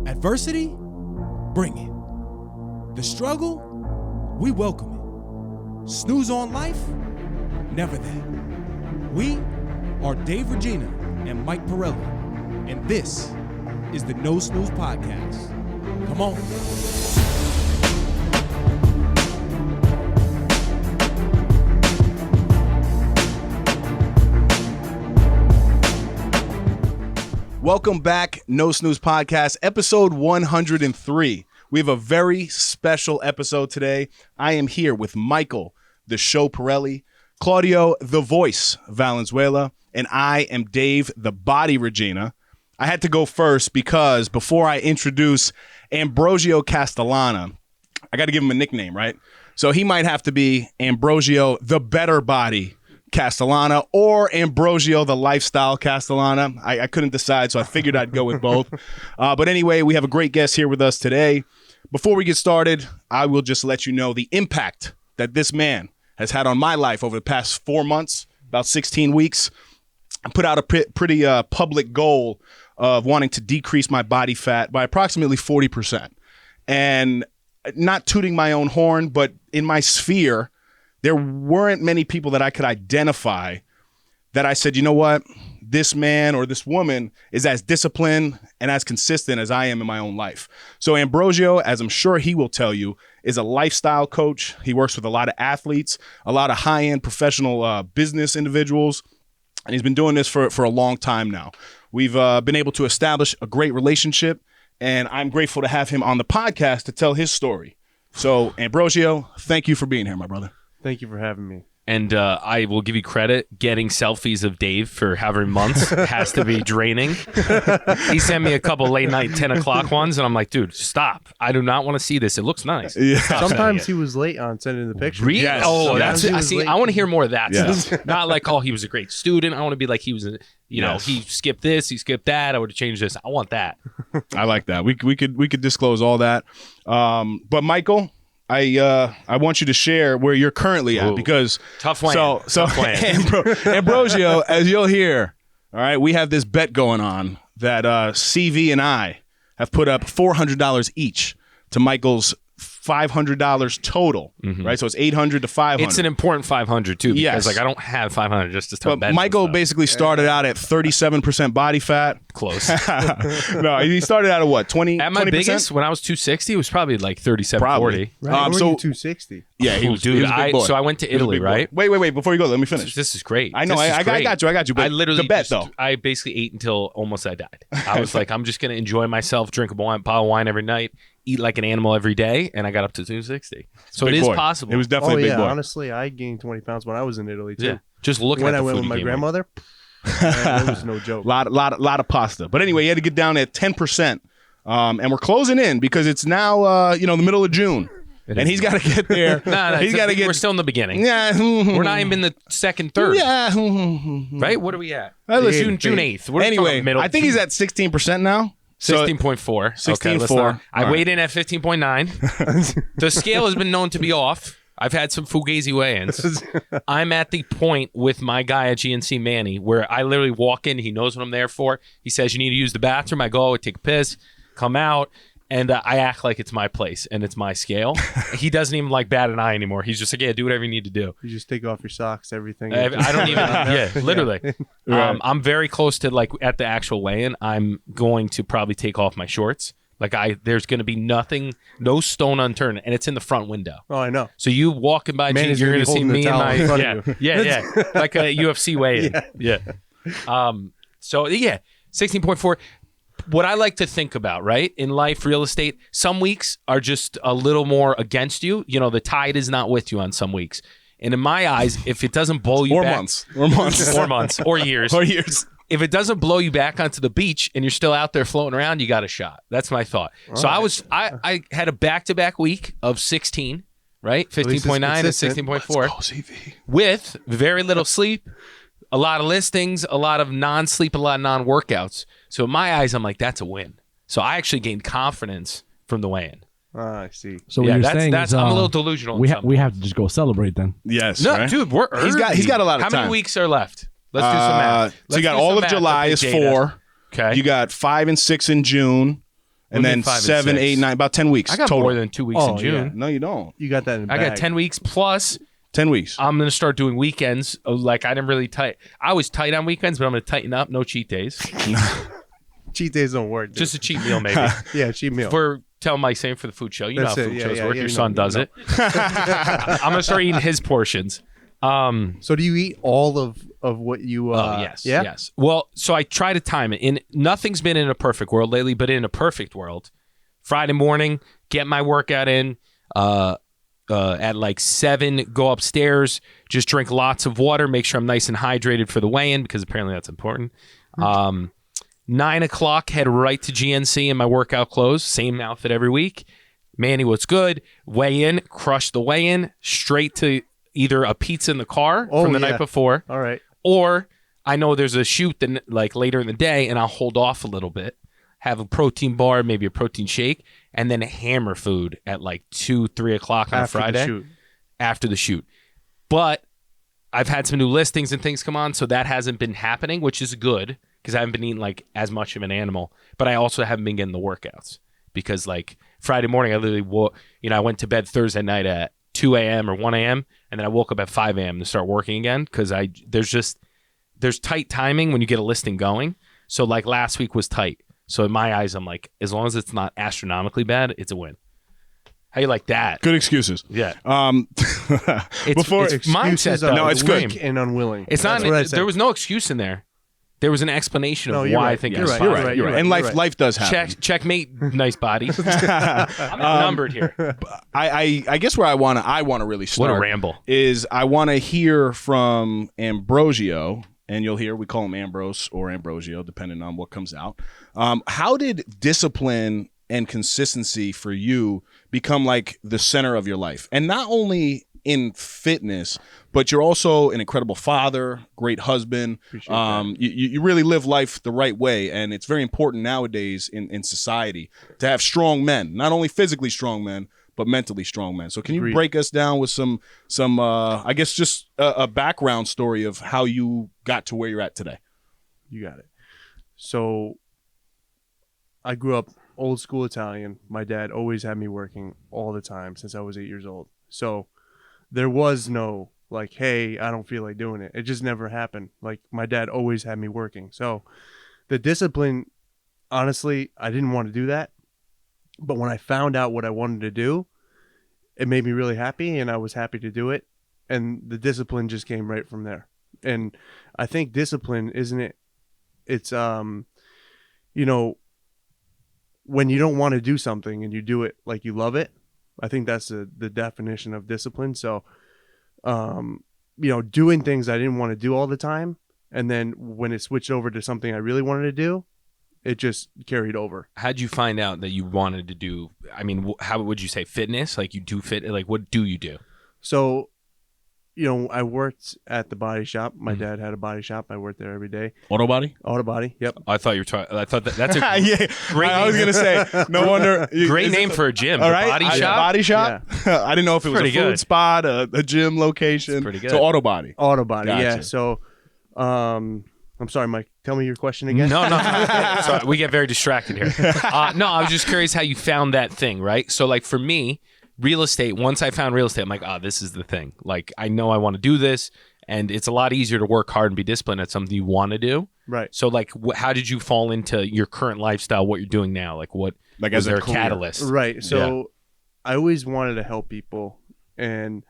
Adversity? Bring it. The struggle? We welcome it. Snooze on life? Never that. We are Dave Regina and Mike Pirelli, and this is the No Snooze Podcast. Come on. Welcome back, No Snooze Podcast, episode 103. We have a very special episode today. I am here with Michael, the show Pirelli, Claudio, the voice Valenzuela, and I am Dave, the body Regina. I had to go first because before I introduce Ambrogio Castellano, I got to give him a nickname, right? So he might have to be Ambrogio, the better body Castellano, or Ambrogio, the lifestyle Castellano. I couldn't decide, so I figured I'd go with both. But anyway, we have a great guest here with us today. Before we get started, I will just let you know the impact that this man has had on my life over the past 4 months, about 16 weeks. I put out a pretty public goal of wanting to decrease my body fat by approximately 40%. And not tooting my own horn, but in my sphere, there weren't many people that I could identify that I said, you know what, this man or this woman is as disciplined and as consistent as I am in my own life. So Ambrogio, as I'm sure he will tell you, is a lifestyle coach. He works with a lot of athletes, a lot of high-end professional business individuals, and he's been doing this for a long time now. We've been able to establish a great relationship, and I'm grateful to have him on the podcast to tell his story. So Ambrogio, thank you for being here, my brother. Thank you for having me. And I will give you credit. Getting selfies of Dave for however months has to be draining. He sent me a couple late night 10 o'clock ones, and I'm like, dude, stop. I do not want to see this. It looks nice. Yeah. Sometimes he was late on sending the pictures. Really? Yes. Oh, Yes. that's I see. I want to hear more of that Yes. stuff. Not like, oh, he was a great student. I want to be like he was, Yes. he skipped this, he skipped that. I would have changed this. I want that. I like that. We could disclose all that. But Michael, I want you to share where you're currently at. Ooh. Because Tough land. So Tough land. Ambrogio, as you'll hear, all right, we have this bet going on that CV and I have put up $400 each to Michael's $500 total, right? So it's $800 to $500. It's an important 500 too, because Yes. like I don't have 500 just to start But betting. Michael basically started out at 37% body fat. Close. No, he started out at what, 20%? At my biggest, when I was 260, it was probably like 37, Probably. 40. Right, So- 260. Yeah, he Ooh, was, dude, he was a big boy. so I went to He was a Italy, big boy. right? Wait. Before you go, let me finish. This is great. I know. This is I great. got you. But I literally the bet, just, though. I basically ate until almost I died. I was like, I'm just going to enjoy myself, drink a bottle of wine every night, eat like an animal every day, and I got up to 260. So it Big is boy. possible. It was definitely a big boy. Honestly, I gained 20 pounds when I was in Italy too. yeah. Just looking When at I the went food with you my gave me. grandmother, it was no joke. lot of pasta. But anyway, he had to get down at 10%. And we're closing in because it's now the middle of June. And he's got to get there. No, he's got to get. We're still in the beginning. Yeah. We're not even in the second, third. Yeah. Right? What are we at? Listen, June 8th. We're Anyway, talking middle. I think he's at 16% now. So- 16.4. 16.4. I weighed in at 15.9. The scale has been known to be off. I've had some fugazi weigh-ins. I'm at the point with my guy at GNC, Manny, where I literally walk in. He knows what I'm there for. He says, you need to use the bathroom. I go, I take a piss, come out, and I act like it's my place and it's my scale. He doesn't even like bat an eye anymore. He's just like, yeah, do whatever you need to do. You just take off your socks, everything. I don't even, yeah, literally. Right. I'm very close to like at the actual weigh-in. I'm going to probably take off my shorts. Like there's going to be nothing, no stone unturned, and it's in the front window. Oh, I know. So you walking by, Man G, is you're gonna going to be see holding me the and towel in front of yeah, like a UFC weigh-in. Yeah. So yeah, 16.4. What I like to think about, right, in life, real estate, some weeks are just a little more against you. You know, the tide is not with you on some weeks. And in my eyes, if it doesn't blow you back, or months, or years, or years. If it doesn't blow you back onto the beach and you're still out there floating around, you got a shot. That's my thought. So I had a back-to-back week of 16, right? 15.9 and 16.4 with very little sleep, a lot of listings, a lot of non-sleep, a lot of non-workouts. So in my eyes, I'm like, that's a win. So I actually gained confidence from the weigh-in. I see. So what you're saying that's is, I'm a little delusional. we have to just go celebrate then. Yes. No, right? dude, we're early. He's got a lot of How time. many weeks are left? Let's do some math. So you got all of July is 4. Okay. You got 5 and 6 in June. and then 5 and 7, 6? 8, 9, about 10 weeks I got total. more than 2 weeks in June. No, you don't. You got that in the I bag. got 10 weeks plus 10 weeks. I'm going to start doing weekends. Like I didn't really tight. I was tight on weekends, but I'm going to tighten up. No cheat days. Cheat days don't work. Dude. Just a cheat meal maybe. Yeah, cheat meal. For tell Mike same for the food show. You That's know how it. food Yeah, shows yeah, work. yeah, Your you son know, does you it. I'm going to start eating his portions. So do you eat all of what you? Yes. Yeah. Yes. Well, so I try to time it. Nothing's been in a perfect world lately, but in a perfect world, Friday morning, get my workout in. At like 7, go upstairs, just drink lots of water, make sure I'm nice and hydrated for the weigh-in because apparently that's important. 9 o'clock, head right to GNC in my workout clothes, same outfit every week. Manny, what's good? Weigh in, crush the weigh-in, straight to either a pizza in the car from the night before, All right. or I know there's a shoot that, like later in the day, and I'll hold off a little bit, have a protein bar, maybe a protein shake, and then hammer food at like 2, 3 o'clock on a Friday after the shoot. But I've had some new listings and things come on, so that hasn't been happening, which is good because I haven't been eating like as much of an animal. But I also haven't been getting the workouts because like Friday morning, I literally I went to bed Thursday night at 2 a.m. or 1 a.m. and then I woke up at 5 a.m. to start working again because there's tight timing when you get a listing going. So like last week was tight. So in my eyes, I'm like, as long as it's not astronomically bad, it's a win. How you like that? Good excuses. Yeah. Before It's mindset, Excuses though. are No, it's good. weak and unwilling. It's That's not. what I said. There was no excuse in there. There was an explanation of you're why right. I think You're it's right. fine. You're right. You're right. And You're right. life does happen. Checkmate. Nice body. I'm outnumbered here. I guess where I wanna really start What a ramble. is I wanna hear from Ambrogio, and you'll hear we call him Ambrose or Ambrogio depending on what comes out. How did discipline and consistency for you become like the center of your life? And not only in fitness, but you're also an incredible father, great husband. You really live life the right way, and it's very important nowadays in society to have strong men, not only physically strong men, but mentally strong men. So can you break us down with some I guess just a background story of how you got to where you're at today? You got it. So I grew up old school Italian. My dad always had me working all the time since I was 8 years old. So there was no like, hey, I don't feel like doing it. It just never happened. Like my dad always had me working. So the discipline, honestly, I didn't want to do that. But when I found out what I wanted to do, it made me really happy and I was happy to do it. And the discipline just came right from there. And I think discipline, isn't it? It's, when you don't want to do something and you do it like you love it, I think that's the definition of discipline. So, doing things I didn't want to do all the time. And then when it switched over to something I really wanted to do, it just carried over. How'd you find out that you wanted to do? I mean, how would you say fitness? Like you do fit? Like what do you do? So, I worked at the body shop. My dad had a body shop. I worked there every day. Auto body? Auto body. Yep. I thought you were talking. I thought that's a Yeah, great I was name. gonna say. No wonder. Great name for a gym. All The right, body shop. Body shop. I didn't know if it was a Pretty food good. spot, a gym location. It's pretty good. So auto body. Auto body. Gotcha. Yeah. So, I'm sorry, Mike. Tell me your question again. No. Sorry, we get very distracted here. No, I was just curious how you found that thing, right? So, like for me, real estate. Once I found real estate, I'm like, this is the thing. Like I know I want to do this, and it's a lot easier to work hard and be disciplined at something you want to do. Right. So, like, how did you fall into your current lifestyle? What you're doing now? Like, what? Like was as a there a career. catalyst? Right. So I always wanted to help people. And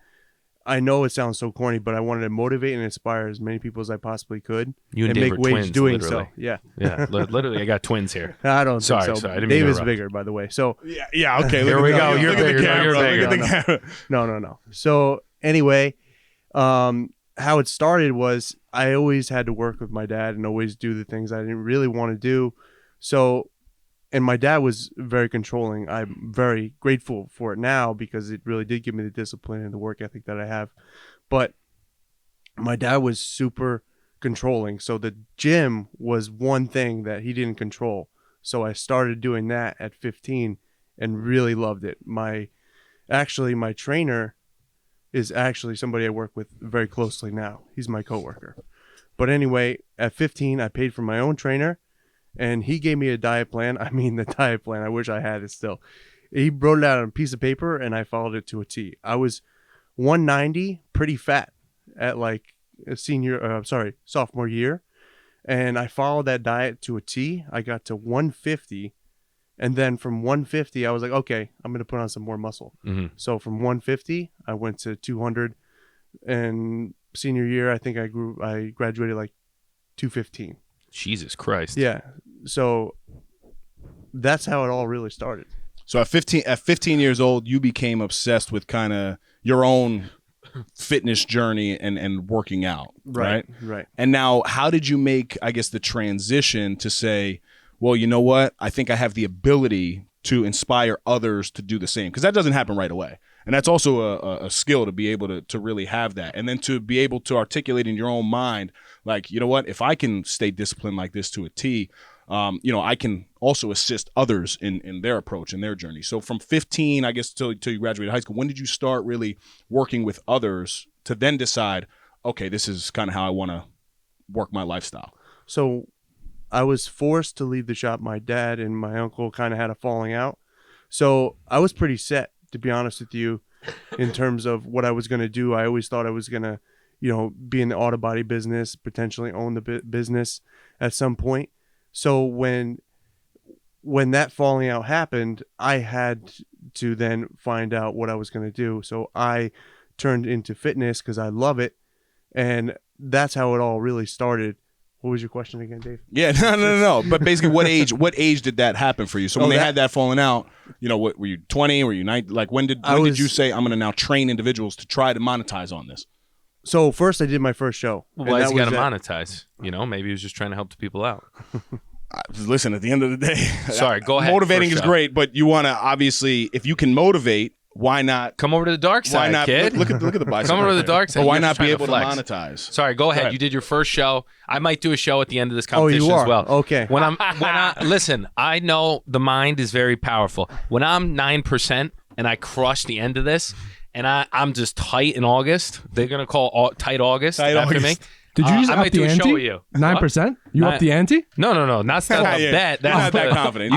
I know it sounds so corny, but I wanted to motivate and inspire as many people as I possibly could. You and and Dave make are waves twins, doing literally. so. Yeah. Yeah, literally, I got twins here. I don't Sorry, think so. sorry, I didn't mean Dave to is interrupt. bigger, by the way. So Yeah. Okay. Here we go. You're Look at the bigger. camera. You're Look bigger. at the camera. No. So anyway, how it started was I always had to work with my dad and always do the things I didn't really want to do. So, and my dad was very controlling. I'm very grateful for it now because it really did give me the discipline and the work ethic that I have. But my dad was super controlling. So the gym was one thing that he didn't control. So I started doing that at 15 and really loved it. My trainer is actually somebody I work with very closely now. He's my coworker. But anyway, at 15, I paid for my own trainer and he gave me a diet plan. I mean, the diet plan, I wish I had it still. He wrote it out on a piece of paper, and I followed it to a T. I was 190, pretty fat at like a sophomore year. And I followed that diet to a T. I got to 150. And then from 150, I was like, okay, I'm going to put on some more muscle. Mm-hmm. So from 150, I went to 200. And senior year, I think I graduated like 215. Jesus Christ. Yeah. So that's how it all really started. So at 15 years old, you became obsessed with kind of your own fitness journey and working out, right? Right. And now, how did you make, I guess, the transition to say, well, you know what? I think I have the ability to inspire others to do the same, because that doesn't happen right away. And that's also a skill to be able to really have that. And then to be able to articulate in your own mind, like, you know what? If I can stay disciplined like this to a T, I can also assist others in their approach and their journey. So from 15, I guess, till you graduated high school, when did you start really working with others to then decide, okay, this is kind of how I want to work my lifestyle? So I was forced to leave the shop. My dad and my uncle kind of had a falling out. So I was pretty set, to be honest with you, in terms of what I was going to do. I always thought I was going to, be in the auto body business, potentially own the business at some point. So when that falling out happened, I had to then find out what I was going to do. So I turned into fitness because I love it. And that's how it all really started. What was your question again, Dave? Yeah, no. But basically, what age did that happen for you? So when they had that falling out, what were you 20? Were you 19? Like when did you say, I'm going to now train individuals to try to monetize on this? So first I did my first show. Why is he got to monetize? Maybe he was just trying to help the people out. Listen, at the end of the day, sorry, go ahead. Motivating is great, but you want to obviously, if you can motivate, why not come over to the dark side? Why not, kid? Look at the bicycle. Come over to the dark side. But why not be able to monetize? Sorry, go ahead. You did your first show. I might do a show at the end of this competition as well. Okay. Listen, I know the mind is very powerful. When I'm 9% and I crush the end of this, and I'm just tight in August, they're gonna call tight August after me. Did you just I up might the do a ante? show with you. 9%? You up the ante? No. Not that. That's not that confident.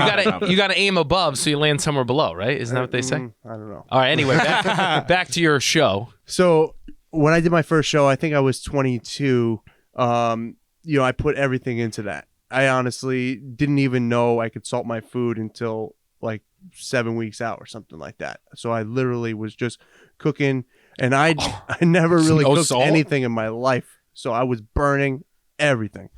You gotta aim above so you land somewhere below, right? Isn't that what they say? I don't know. All right. Anyway, back to your show. So when I did my first show, I think I was 22. I put everything into that. I honestly didn't even know I could salt my food until like 7 weeks out or something like that. So I literally was just cooking, and I never really cooked anything in my life. So I was burning everything.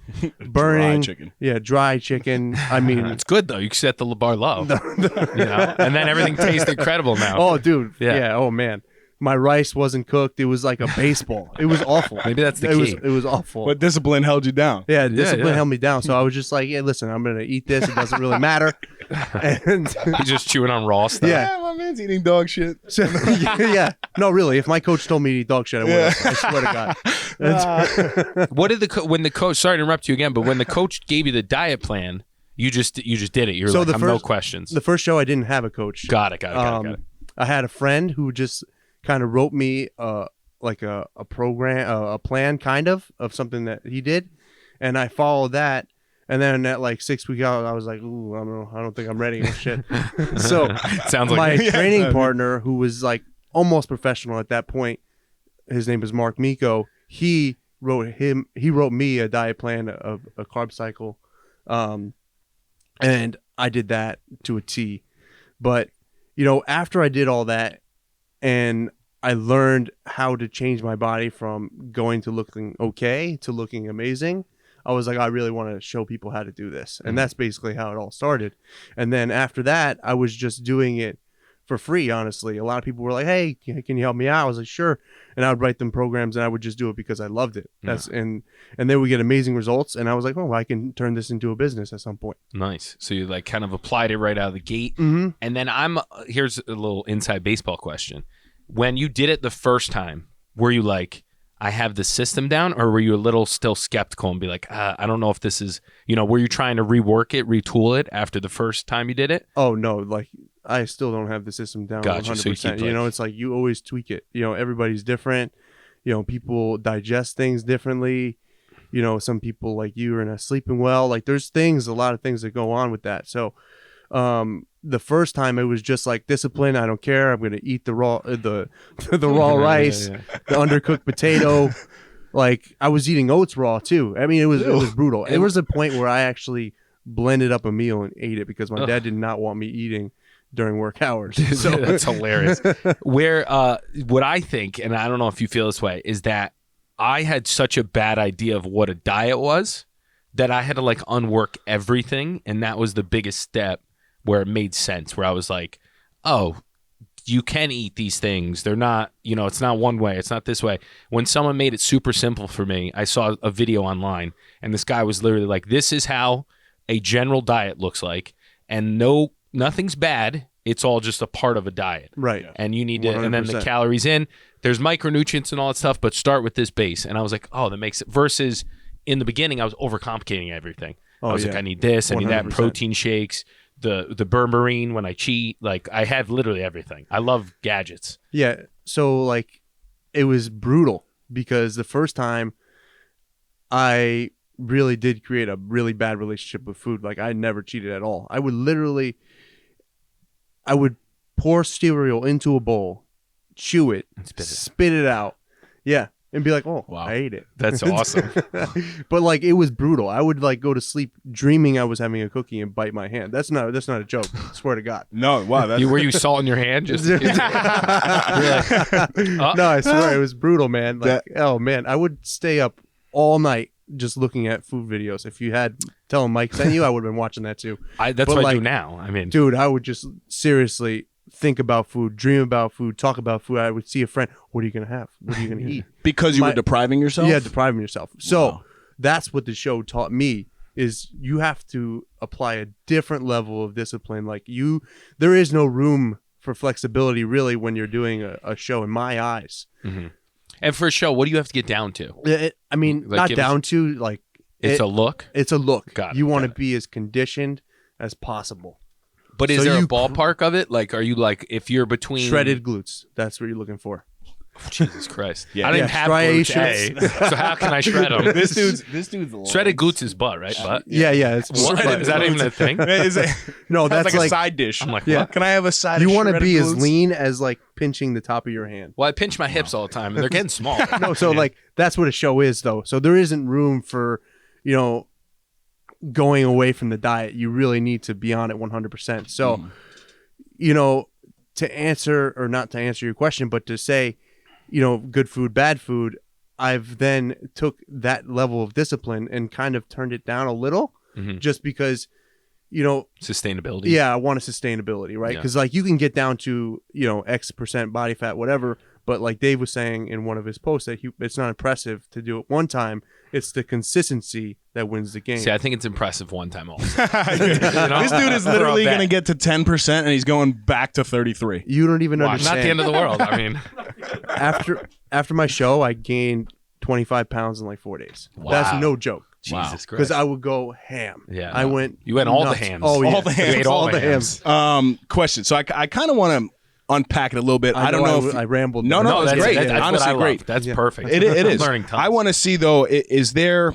Dry chicken. Yeah, dry chicken. I mean, it's good though. You set the bar low. And then everything tastes incredible now. Oh, dude. Yeah. Oh man. My rice wasn't cooked. It was like a baseball. It was awful. Maybe that's the key. It was awful. But discipline held you down. Yeah, discipline held me down. So I was just like, yeah, listen, I'm going to eat this. It doesn't really matter. And he's just chewing on raw stuff. Yeah, my man's eating dog shit. So, yeah. No, really. If my coach told me to eat dog shit, I would have. I swear to God. What did when the coach, sorry to interrupt you again, but when the coach gave you the diet plan, you just did it. You're so like, no questions. The first show, I didn't have a coach. Got it. I had a friend who just kind of wrote me like a program, a plan kind of something that he did, and I followed that. And then at like 6 weeks out, I was like, ooh, I don't think I'm ready or shit. So sounds like my training partner, who was like almost professional at that point, his name is Mark Miko. He wrote me a diet plan of a carb cycle, and I did that to a T. But after I did all that, and I learned how to change my body from going to looking okay to looking amazing, I was like, I really want to show people how to do this. And that's basically how it all started. And then after that, I was just doing it for free, honestly. A lot of people were like, hey, can you help me out? I was like, sure. And I would write them programs, and I would just do it because I loved it. And they would get amazing results. And I was like, oh, I can turn this into a business at some point. Nice. So you like kind of applied it right out of the gate. Mm-hmm. And then here's a little inside baseball question. When you did it the first time, were you like, I have the system down, or were you a little still skeptical and be like, I don't know if this is, were you trying to rework it, retool it after the first time you did it? Oh, no. Like, I still don't have the system down 100%. So it's like you always tweak it. Everybody's different. People digest things differently. some people like you are not sleeping well. Like there's a lot of things that go on with that. So the first time it was just like discipline. I don't care. I'm going to eat the raw the raw rice, the undercooked potato. Like I was eating oats raw too. I mean, it was brutal. It was a point where I actually blended up a meal and ate it because my dad did not want me eating during work hours. So that's hilarious. Where what I think, and I don't know if you feel this way, is that I had such a bad idea of what a diet was that I had to like unwork everything, and that was the biggest step where it made sense, where I was like, oh, you can eat these things. They're not, it's not one way. It's not this way. When someone made it super simple for me, I saw a video online, and this guy was literally like, this is how a general diet looks like, and nothing's bad. It's all just a part of a diet. Right. And you need to, 100%. and then the calories in, there's micronutrients and all that stuff, but start with this base. And I was like, oh, that makes it, versus in the beginning, I was overcomplicating everything. I was like, I need this, I need that, 100%. protein shakes, the berberine when I cheat. Like I have literally everything. I love gadgets. Yeah. So like it was brutal because the first time I really did create a really bad relationship with food. Like I never cheated at all. I would pour cereal into a bowl, chew it, spit it out. Yeah. And be like, oh, wow, I ate it. That's awesome. But like it was brutal. I would like go to sleep dreaming I was having a cookie and bite my hand. That's not a joke. I swear to God. No, wow. That's... Were you salting your hand? Just No, I swear it was brutal, man. Like, oh man, I would stay up all night just looking at food videos. If you had tell them Mike sent you, I would have been watching that too. That's what I do now. I mean, dude, I would just seriously think about food, dream about food, talk about food. I would see a friend. What are you gonna have? What are you gonna eat? Because you were depriving yourself? Yeah, depriving yourself. So that's what the show taught me is you have to apply a different level of discipline. Like there is no room for flexibility really when you're doing a show in my eyes. Mm-hmm. And for a show, what do you have to get down to? I mean, like not down to like it's a look. It's a look. You want to be as conditioned as possible. But is there a ballpark of it? Like, are you like, if you're between... Shredded glutes. That's what you're looking for. Oh, Jesus Christ. I don't even have glutes. So how can I shred them? This dude's shredded glutes is butt, right? Butt? Yeah. It's what? Is that even a thing? No, that's like a side dish. I'm like, what? Can I have a side dish? You want to be glutes? as lean as like pinching the top of your hand. Well, I pinch my hips all the time, and they're getting small. No, so like, that's what a show is, though. So there isn't room for, going away from the diet. You really need to be on it 100%. So... to answer or not to answer your question, but to say, good food, bad food, I've then took that level of discipline and kind of turned it down a little just because, sustainability. Yeah, I want a sustainability, right? Because like you can get down to, X% body fat, whatever. But like Dave was saying in one of his posts that it's not impressive to do it one time. It's the consistency that wins the game. See, I think it's impressive one time also. This dude is literally going to get to 10% and he's going back to 33. You don't even understand. Not the end of the world. I mean, after my show, I gained 25 pounds in like 4 days. Wow. That's no joke. Jesus Christ. Because I would go ham. Yeah. You went all the hams. Oh, yeah. All the hams. You ate all the hams. Question. So I kind of want to unpack it a little bit. I don't know if I rambled. No, that's great. That's honestly great. That's perfect. It is. I'm learning tons. I want to see though, is there,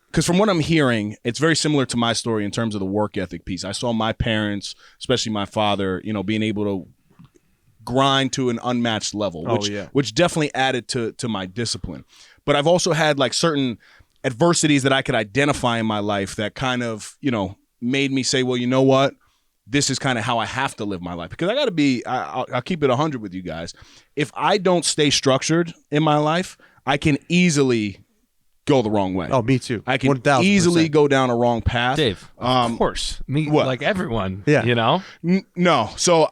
because from what I'm hearing, it's very similar to my story in terms of the work ethic piece. I saw my parents, especially my father, being able to grind to an unmatched level, which definitely added to my discipline. But I've also had like certain adversities that I could identify in my life that kind of, made me say, well, you know what? This is kind of how I have to live my life, because I got to be, I'll keep it 100 with you guys. If I don't stay structured in my life, I can easily go the wrong way. Oh, me too. I can 1,000%. easily go down a wrong path. Dave, of course. Like everyone, No. So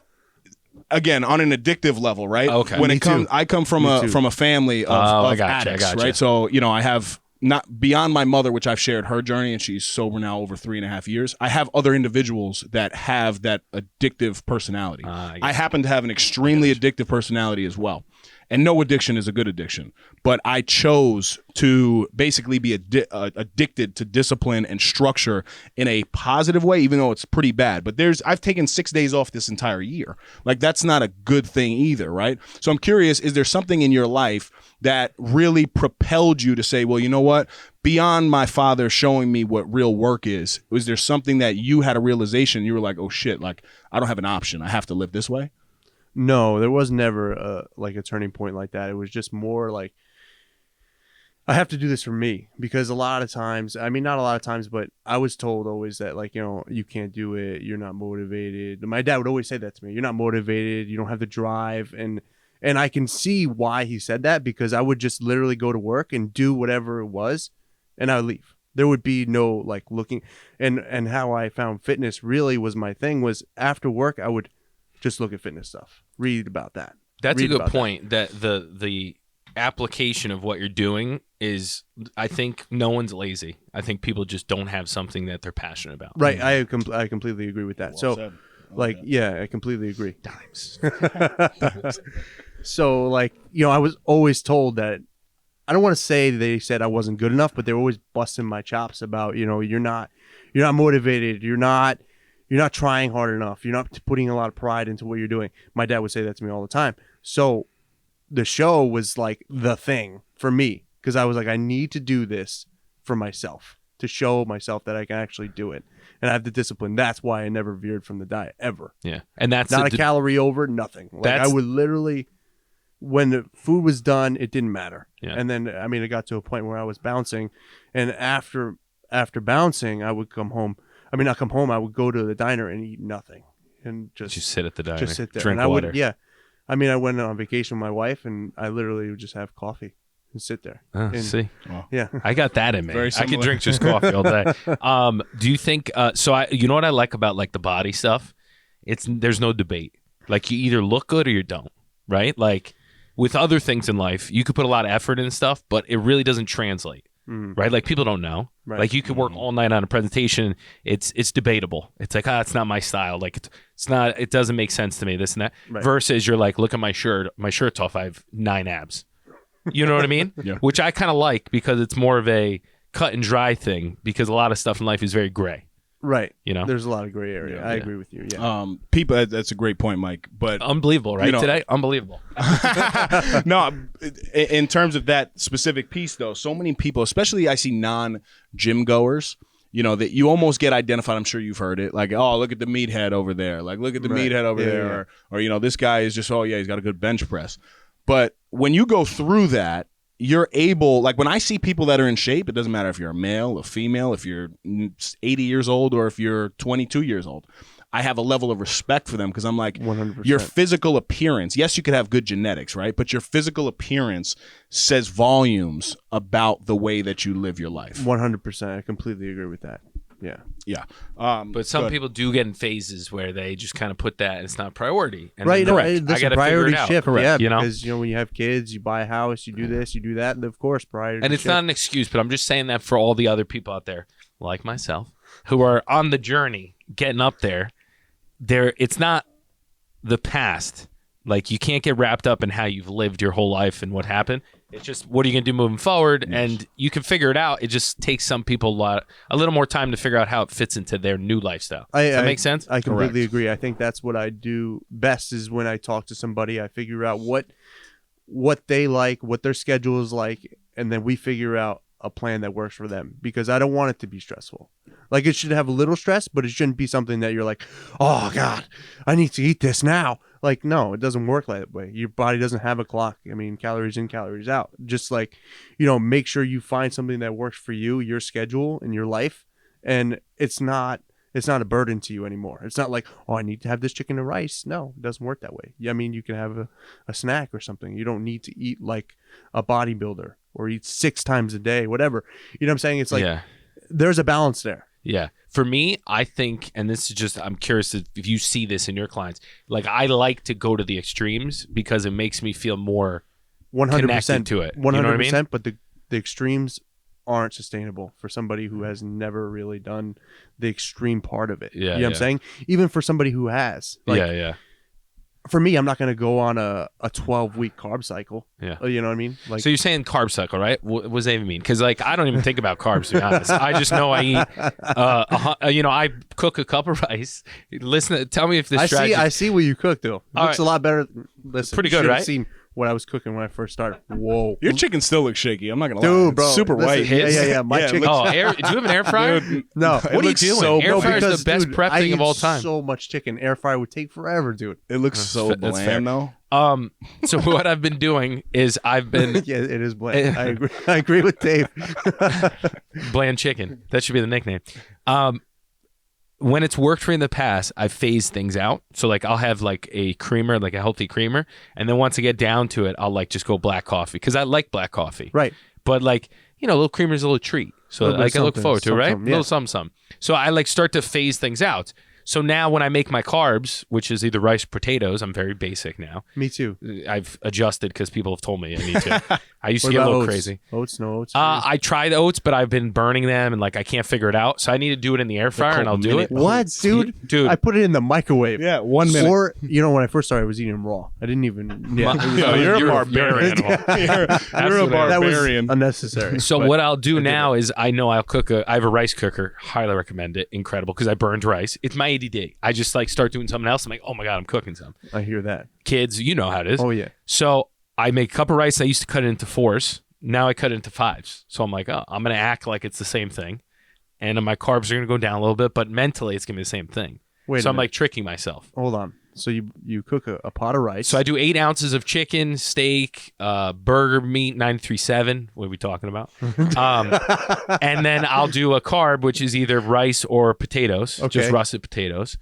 again, on an addictive level, right? Okay. When I come from a family of addicts, right? So, I have not beyond my mother, which I've shared her journey, and she's sober now over 3.5 years. I have other individuals that have that addictive personality. I happen to have an extremely addictive personality as well. and no addiction is a good addiction, but I chose to basically be addicted to discipline and structure in a positive way, even though it's pretty bad. But I've taken 6 days off this entire year. Like, that's not a good thing either, right? So I'm curious, is there something in your life that really propelled you to say, well, you know what? Beyond my father showing me what real work is, was there something that you had a realization, you were like, oh shit, like, I don't have an option. I have to live this way? No, there was never like a turning point like that. It was just more like, I have to do this for me, because a lot of times, I mean, not a lot of times, but I was told always that, like, you know, you can't do it. You're not motivated. My dad would always say that to me. You're not motivated. You don't have the drive. And I can see why he said that, because I would just literally go to work and do whatever it was, and I would leave. There would be no like looking, and how I found fitness really was my thing was after work, I would just look at fitness stuff, read about that. That's a good point. That the application of what you're doing is, I think no one's lazy. I think people just don't have something that they're passionate about. Right. I completely agree with that. Well so said. like, yeah, I completely agree. Dimes. So like, you know, I was always told that, I don't want to say they said I wasn't good enough, but they were always busting my chops about, you know, you're not motivated. You're not trying hard enough. You're not putting a lot of pride into what you're doing. My dad would say that to me all the time. So the show was like the thing for me, because I was like, I need to do this for myself, to show myself that I can actually do it. And I have the discipline. That's why I never veered from the diet ever. Yeah. And that's not a calorie over, nothing. Like, I would literally, when the food was done, it didn't matter. Yeah. And then, I mean, it got to a point where I was bouncing, and after bouncing, I would come home. I mean, not come home. I would go to the diner and eat nothing, and just sit at the diner, just sit there, drink and water. I would, yeah. I mean, I went on vacation with my wife, and I literally would just have coffee and sit there. And, See, yeah, I got that in me. Very I similar. could drink just coffee all day. Do you think? You know what I like about like the body stuff? There's no debate. Like, you either look good or you don't, right? Like with other things in life, you could put a lot of effort in stuff, but it really doesn't translate, right? Like, people don't know. Right. Like, you could work all night on a presentation. It's debatable. It's like, it's not my style. Like, it's not. It doesn't make sense to me. This and that. Right. Versus, you're like, look at my shirt. My shirt's off. I have 9 abs. You know what I mean? Yeah. Which I kind of like, because it's more of a cut and dry thing, because a lot of stuff in life is very gray. right. You know? There's a lot of gray area. Yeah. I agree with you. Yeah. People, that's a great point, Mike. But Unbelievable, right? You know- Today? Unbelievable. no, in terms of that specific piece, though, so many people, especially I see non-gym goers, you know, that you almost get identified. I'm sure you've heard it. Like, oh, look at the meathead over there. Like, look at the Right. meathead over Yeah, there. yeah. Or, you know, this guy is just, oh, yeah, he's got a good bench press. But when you go through that, you're able, like, when I see people that are in shape, it doesn't matter if you're a male, a female, if you're 80 years old, or if you're 22 years old. I have a level of respect for them, because I'm like, 100%. your physical appearance, yes, you could have good genetics, right? But your physical appearance says volumes about the way that you live your life. 100%. I completely agree with that. Yeah. Yeah. But some good. people do get in phases where they just kind of put that, and it's not a priority. And Right. then No, I there's got a to figure priority it out. shift. Correct. Yeah. You know? Because, you know, when you have kids, you buy a house, you do this, you do that. And of course, priority And it's shift. not an excuse, but I'm just saying that for all the other people out there, like myself, who are on the journey, getting up there. It's not the past. Like, you can't get wrapped up in how you've lived your whole life and what happened. It's just, what are you going to do moving forward? And you can figure it out. It just takes some people a little more time to figure out how it fits into their new lifestyle. Does that make sense? I completely Correct. agree. I think that's what I do best, is when I talk to somebody, I figure out what they like, what their schedule is like, and then we figure out a plan that works for them, because I don't want it to be stressful. Like, it should have a little stress, but it shouldn't be something that you're like, oh God, I need to eat this now. Like, no, it doesn't work that way. Your body doesn't have a clock. I mean, calories in, calories out. Just like, you know, make sure you find something that works for you, your schedule and your life. And it's not a burden to you anymore. It's not like, oh, I need to have this chicken and rice. No, it doesn't work that way. I mean, you can have a snack or something. You don't need to eat like a bodybuilder or eat 6 times a day, whatever. You know what I'm saying? It's like, there's a balance there. Yeah. For me, I think, and this is just, I'm curious if you see this in your clients, like, I like to go to the extremes because it makes me feel more 100% connected to it. 100%, You know what I mean? but the extremes aren't sustainable for somebody who has never really done the extreme part of it. Yeah, You know what I'm saying? Even for somebody who has. Like, yeah. for me, I'm not going to go on a 12-week carb cycle. Yeah. You know what I mean? Like, so you're saying carb cycle, right? What does that even mean? Because like I don't even think about carbs, to be honest. I just know I eat. I cook a cup of rice. Listen, tell me if this strategy. I see what you cook though. It All looks right. a lot better. Listen, Pretty you good, should have right? Seen what I was cooking when I first started. Whoa, Your chicken still looks shaky. I'm not gonna lie. dude, It's bro, super listen, white. Yeah. My Yeah, it chicken. looks- Oh, do you have an air fryer? Dude, No. it What are you looks doing? So Air bland. fryer is because, the best dude, prep I thing of eat all time. So much chicken. Air fryer would take forever, dude. It looks so That's fair. bland though. So what I've been doing is I've been Yeah, it is bland. I agree with Dave. bland chicken. That should be the nickname. When it's worked for me in the past, I've phased things out. So like I'll have like a creamer, like a healthy creamer, and then once I get down to it, I'll like just go black coffee because I like black coffee. Right. But like, a little creamer is a little treat. So Little bit like of I look something, forward to it, right? something, A yeah. little something. So I like start to phase things out. So now when I make my carbs, which is either rice or potatoes, I'm very basic now. Me too. I've adjusted because people have told me I need to. I used to What get a about little oats? crazy. Oats, no oats. I tried oats, but I've been burning them and like I can't figure it out. So I need to do it in the air fryer and I'll do it. what, dude? Dude. I put it in the microwave. Yeah, 1 minute. Or when I first started, I was eating them raw. I didn't even. Yeah, No, you're a barbarian. You're an animal. You're a that was barbarian. unnecessary. So but what I'll do I did now is I know I'll cook I have a rice cooker. Highly recommend it. Incredible because I burned rice. It's my ADD. I just like start doing something else. I'm like, oh my God, I'm cooking some. I hear that. Kids, you know how it is. Oh yeah. So I make a cup of rice. I used to cut it into 4s. Now I cut it into 5s. So I'm like, oh, I'm going to act like it's the same thing. And my carbs are going to go down a little bit, but mentally it's going to be the same thing. Wait. So a I'm minute. like tricking myself. Hold on. So you cook a pot of rice. So I do 8 ounces of chicken, steak, burger meat, 93.7. What are we talking about? And then I'll do a carb, which is either rice or potatoes, Okay. just russet potatoes.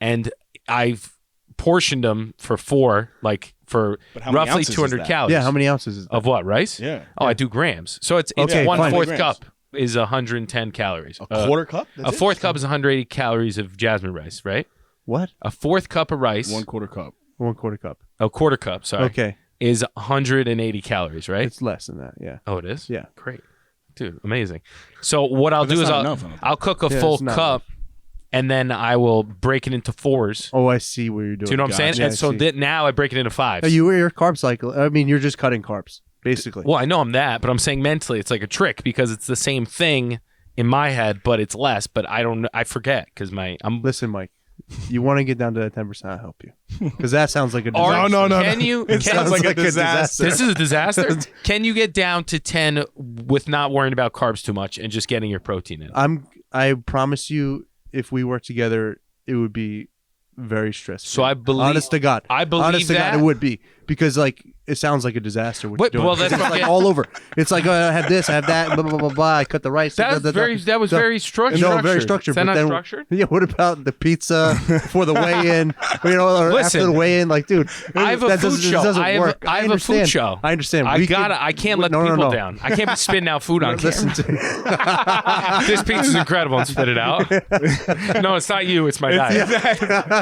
And I've portioned them for 4, like for But how many roughly ounces is 200 that? calories. Yeah. How many ounces is that? Of what, rice? Yeah. Oh, I do grams. So it's Okay, one fine. fourth Grams. cup is 110 calories. A quarter cup? That's A fourth cup is 180 calories of jasmine rice, right? What? A fourth cup of rice, 1/4 cup. 1/4 cup. a quarter cup, sorry, Okay. is 180 calories, right? It's less than that. Yeah. Oh, it is? Yeah. Great. Dude, amazing. So what I'll But do that's is not enough, I don't think. I'll cook a Yeah, full it's not cup and then I will break it into 4s. Oh, I see what you're doing. Do you know what I'm saying? Gotcha. And I so see. now I break it into 5s. Oh, you were your carb cycle. I mean, you're just cutting carbs, basically. Well, I know I'm that, but I'm saying mentally it's like a trick because it's the same thing in my head, but it's less. But I forget because I'm. Listen, Mike, you want to get down to that 10%? I'll help you. Because that sounds like a Or- disaster. No. Can you? It sounds like a disaster. This is a disaster. Can you get down to 10 with not worrying about carbs too much and just getting your protein in? I promise you, if we work together, it would be very stressful. So I believe. Honest to God. I believe Honest to that. God, it would be. Because, like, it sounds like a disaster what What- you're doing. well, that's it's what like I'm all over. It's like, I have this, I have that, blah, blah, blah, blah. I cut the rice. That was very structured. No, very structured. Is that but not then, structured? Yeah, what about the pizza for the weigh-in? Or Listen, after the weigh-in? Like, dude, I have a that food doesn't, show. It doesn't I have, work. I have a food understand. show. I understand. I can't let people down. I can't be spitting out food on camera. Listen to This pizza's incredible and spit it out. No, it's not you. It's my diet.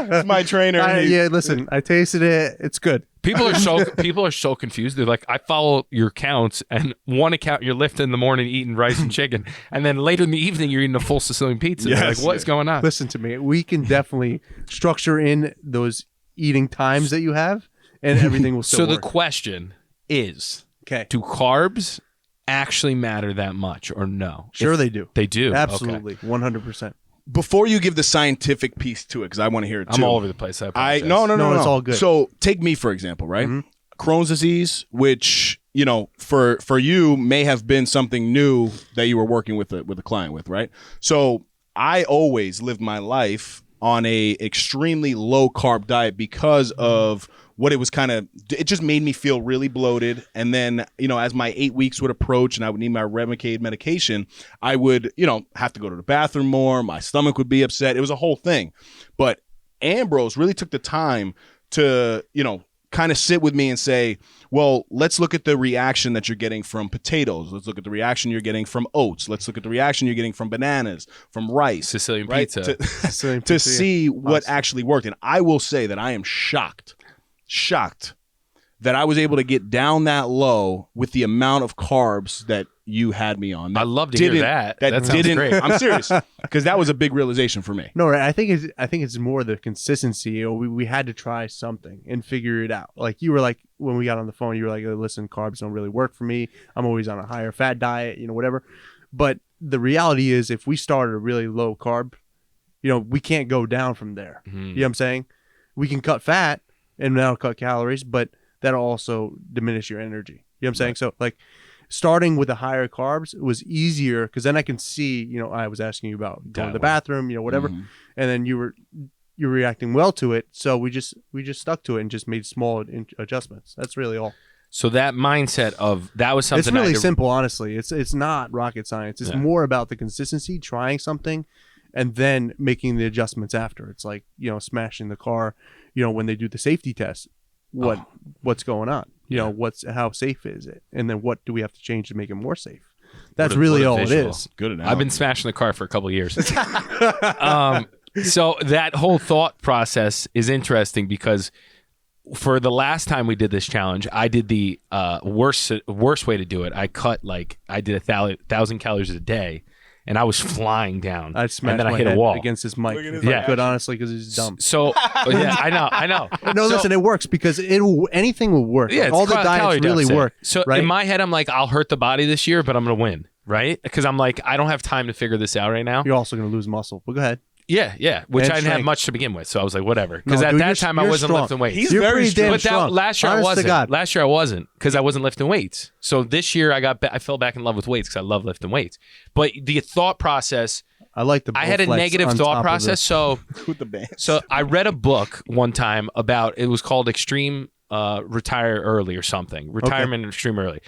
It's my trainer. yeah, listen, I tasted it. It's good. People are so confused. They're like, I follow your counts, and one account you're lifting in the morning eating rice and chicken, and then later in the evening you're eating a full Sicilian pizza. They're Yes. like, what's going on? Listen to me. We can definitely structure in those eating times that you have, and everything will still So the work. question is, Okay. do carbs actually matter that much or no? Sure, If they do. they do. Okay. Absolutely. 100%. Before you give the scientific piece to it, because I want to hear it too. I'm all over the place. I apologize. No, No, it's all good. So take me for example, right? Crohn's disease, which for you may have been something new that you were working with a client with, right? So I always lived my life on a extremely low carb diet because of what it was it just made me feel really bloated. And then, as my 8 weeks would approach and I would need my Remicade medication, I would, have to go to the bathroom more. My stomach would be upset. It was a whole thing. But Ambrose really took the time to, kind of sit with me and say, well, let's look at the reaction that you're getting from potatoes. Let's look at the reaction you're getting from oats. Let's look at the reaction you're getting from bananas, from rice. Sicilian right? pizza. To see what actually worked. And I will say that I am shocked that I was able to get down that low with the amount of carbs that you had me on. I love to hear that. That sounds great. I'm serious, because that was a big realization for me. No, right. I think it's more the consistency. You know, we had to try something and figure it out. Like you were like, when we got on the phone, you were like, listen, carbs don't really work for me. I'm always on a higher fat diet, you know, whatever. But the reality is, if we started a really low carb, you know, we can't go down from there. You know what I'm saying? We can cut fat and that'll cut calories, but that'll also diminish your energy. You know what I'm saying? So like starting with the higher carbs was easier, because then I can see, you know, I was asking you about going to the bathroom, you know, whatever. And then you're reacting well to it. So we just stuck to it and just made small adjustments. That's really all. So that mindset of that was something. It's really simple, honestly. It's not rocket science. It's more about the consistency, trying something, and then making the adjustments after. It's like, you know, smashing the car, you know, when they do the safety test, what's going on? You know, how safe is it? And then what do we have to change to make it more safe? That's really all it is. Good analogy. I've been smashing the car for a couple of years. So that whole thought process is interesting, because for the last time we did this challenge, I did the worst way to do it. I did 1,000 calories a day, and I was flying down. I smashed and then my I hit head a wall against this mic. Yeah. Good, honestly, because he's dumb. So yeah, I know. No, listen, it works, because anything will work. Yeah, Like, all the diets really work. So right? in my head, I'm like, I'll hurt the body this year, but I'm going to win, right? Because I'm like, I don't have time to figure this out right now. You're also going to lose muscle. But go ahead. Yeah, which And I didn't have strength. much to begin with, so I was like, whatever. Because No, at dude, that time, I you're wasn't strong. lifting weights. You're pretty damn But strong. last year I Honest to wasn't. God. Last year I wasn't, because I wasn't lifting weights. So this year I fell back in love with weights, because I love lifting weights. But the thought process, I like the. I had a Bowflex negative on thought top of process. this. So with the band. So I read a book one time about, it was called Extreme Retire Early or something. Retirement Extreme Early.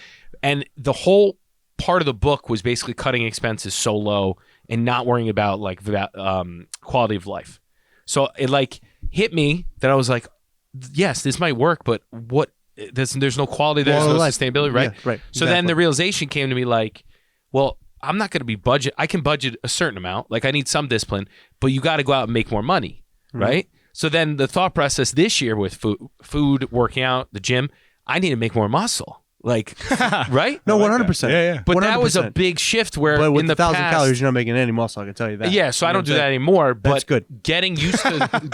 And the whole part of the book was basically cutting expenses so low and not worrying about like quality of life. So it like hit me that I was like, yes, this might work, but what? There's no quality, there's no sustainability, right? Yeah, right. So then the realization came to me like, well, I'm not going to be budget. I can budget a certain amount. Like I need some discipline, but you got to go out and make more money, right? So then the thought process this year with food, working out, the gym, I need to make more muscle. Like, right? No, 100%. Yeah. But 100%. that was a big shift where But with in the 1,000 past, calories, you're not making any muscle. I can tell you that. yeah, so I don't do that saying? anymore. But That's good. Getting used to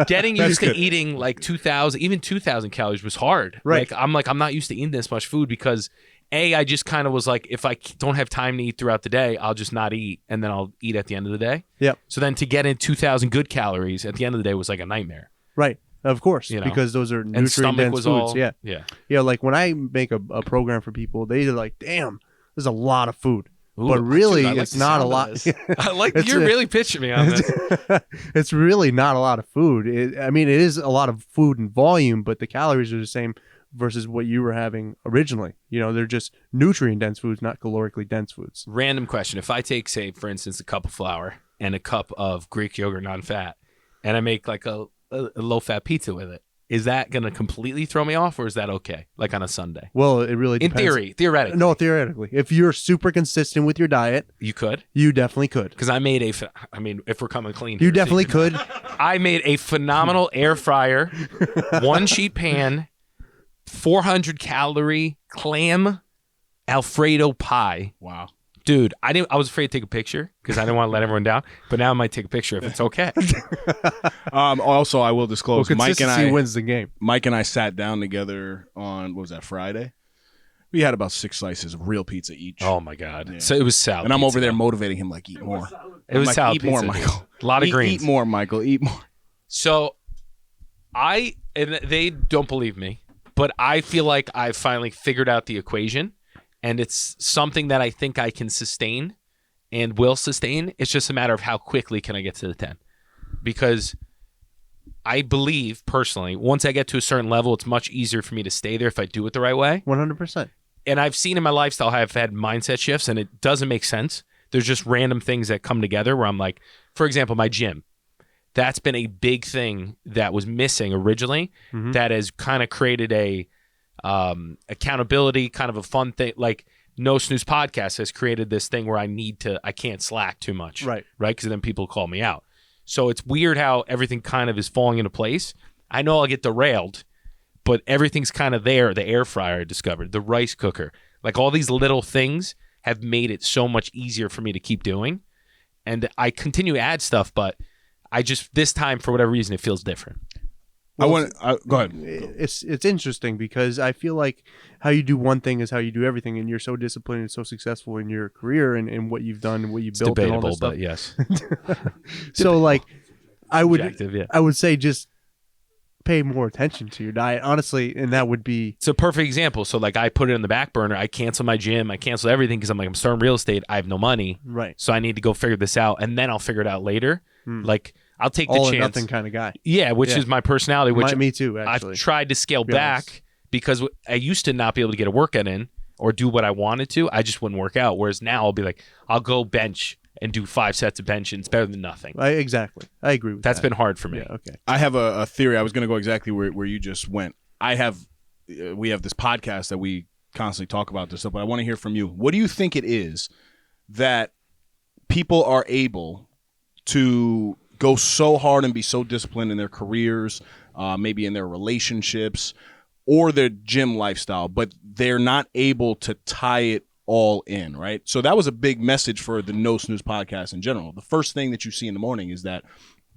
getting used to eating like 2,000, even 2,000 calories was hard. Right. I'm not used to eating this much food, because I just kind of was like, if I don't have time to eat throughout the day, I'll just not eat, and then I'll eat at the end of the day. Yep. So then to get in 2,000 good calories at the end of the day was like a nightmare. Right. Of course, You know. because those are And stomach nutrient-dense was foods. all Yeah. Yeah, like when I make a program for people, they're like, damn, there's a lot of food. Ooh, but really, dude, I like it's the not a sound of lot. this. I like It's you're a- really pitching me on this. It's really not a lot of food. I mean, it is a lot of food in volume, but the calories are the same versus what you were having originally. You know, they're just nutrient-dense foods, not calorically dense foods. Random question. If I take, say, for instance, a cup of flour and a cup of Greek yogurt non-fat, and I make like a low-fat pizza with it, is that going to completely throw me off, or is that okay? Like on a Sunday? Well, it really In depends. theoretically. No, theoretically. If you're super consistent with your diet, You could? you definitely could. Because I made if we're coming clean You here, definitely could. I made a phenomenal air fryer, one sheet pan, 400 calorie clam Alfredo pie. Wow. Dude, I was afraid to take a picture because I didn't want to let everyone down. But now I might take a picture if it's okay. Also, I will disclose, Well, Mike consistency and I wins the game. Mike and I sat down together on, what was that, Friday? We had about 6 slices of real pizza each. Oh my god! Yeah. So it was salad, and I'm over pizza. there motivating him, like, eat more. It was I'm like, salad eat more, pizza, dude. Michael. A lot of greens. Eat more, Michael. Eat more. So and they don't believe me, but I feel like I've finally figured out the equation, and it's something that I think I can sustain and will sustain. It's just a matter of how quickly can I get to the 10, because I believe personally, once I get to a certain level, it's much easier for me to stay there if I do it the right way. 100%. And I've seen in my lifestyle, I've had mindset shifts, and it doesn't make sense. There's just random things that come together where I'm like, for example, my gym. That's been a big thing that was missing originally. That has kind of created a accountability, kind of a fun thing. Like No Snooze Podcast has created this thing where I can't slack too much. Right. Because then people call me out. So it's weird how everything kind of is falling into place. I know I'll get derailed, but everything's kind of there. The air fryer I discovered, the rice cooker, Like all these little things have made it so much easier for me to keep doing. And I continue to add stuff, but I just, this time, for whatever reason, it feels different. Go ahead. It's interesting because I feel like how you do one thing is how you do everything, and you're so disciplined and so successful in your career and what you've done and what you've built and all this stuff. But yes. So like, I would Yeah. I would say just pay more attention to your diet, honestly, and that would be. It's a perfect example. So like I put it in the back burner. I cancel my gym. I cancel everything because I'm like, I'm starting real estate. I have no money. Right. So I need to go figure this out, and then I'll figure it out later. Like I'll take the all or chance. nothing kind of guy. Yeah, which is my personality. Which me too. Actually, I've tried to scale be back honest. because I used to not be able to get a workout in or do what I wanted to. I just wouldn't work out. Whereas now I'll be like, I'll go bench and do 5 sets of bench, and it's better than nothing. Exactly. I agree with that. That's been hard for me. Yeah, okay. I have a theory. I was going to go exactly where you just went. We have this podcast that we constantly talk about this stuff, but I want to hear from you. What do you think it is that people are able to go so hard and be so disciplined in their careers, maybe in their relationships or their gym lifestyle, but they're not able to tie it all in, right? So that was a big message for the No Snooze podcast in general. The first thing that you see in the morning is that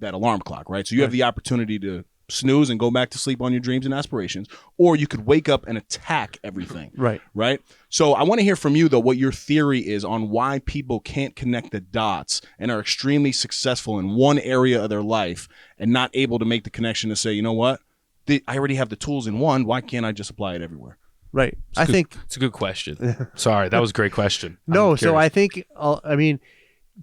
alarm clock, right? So you have the opportunity to snooze and go back to sleep on your dreams and aspirations, or you could wake up and attack everything. Right. So I want to hear from you, though, what your theory is on why people can't connect the dots and are extremely successful in one area of their life and not able to make the connection to say, you know what, I already have the tools in one. Why can't I just apply it everywhere? Right. I think it's a good question. Sorry, that was a great question. No, so I think, I mean,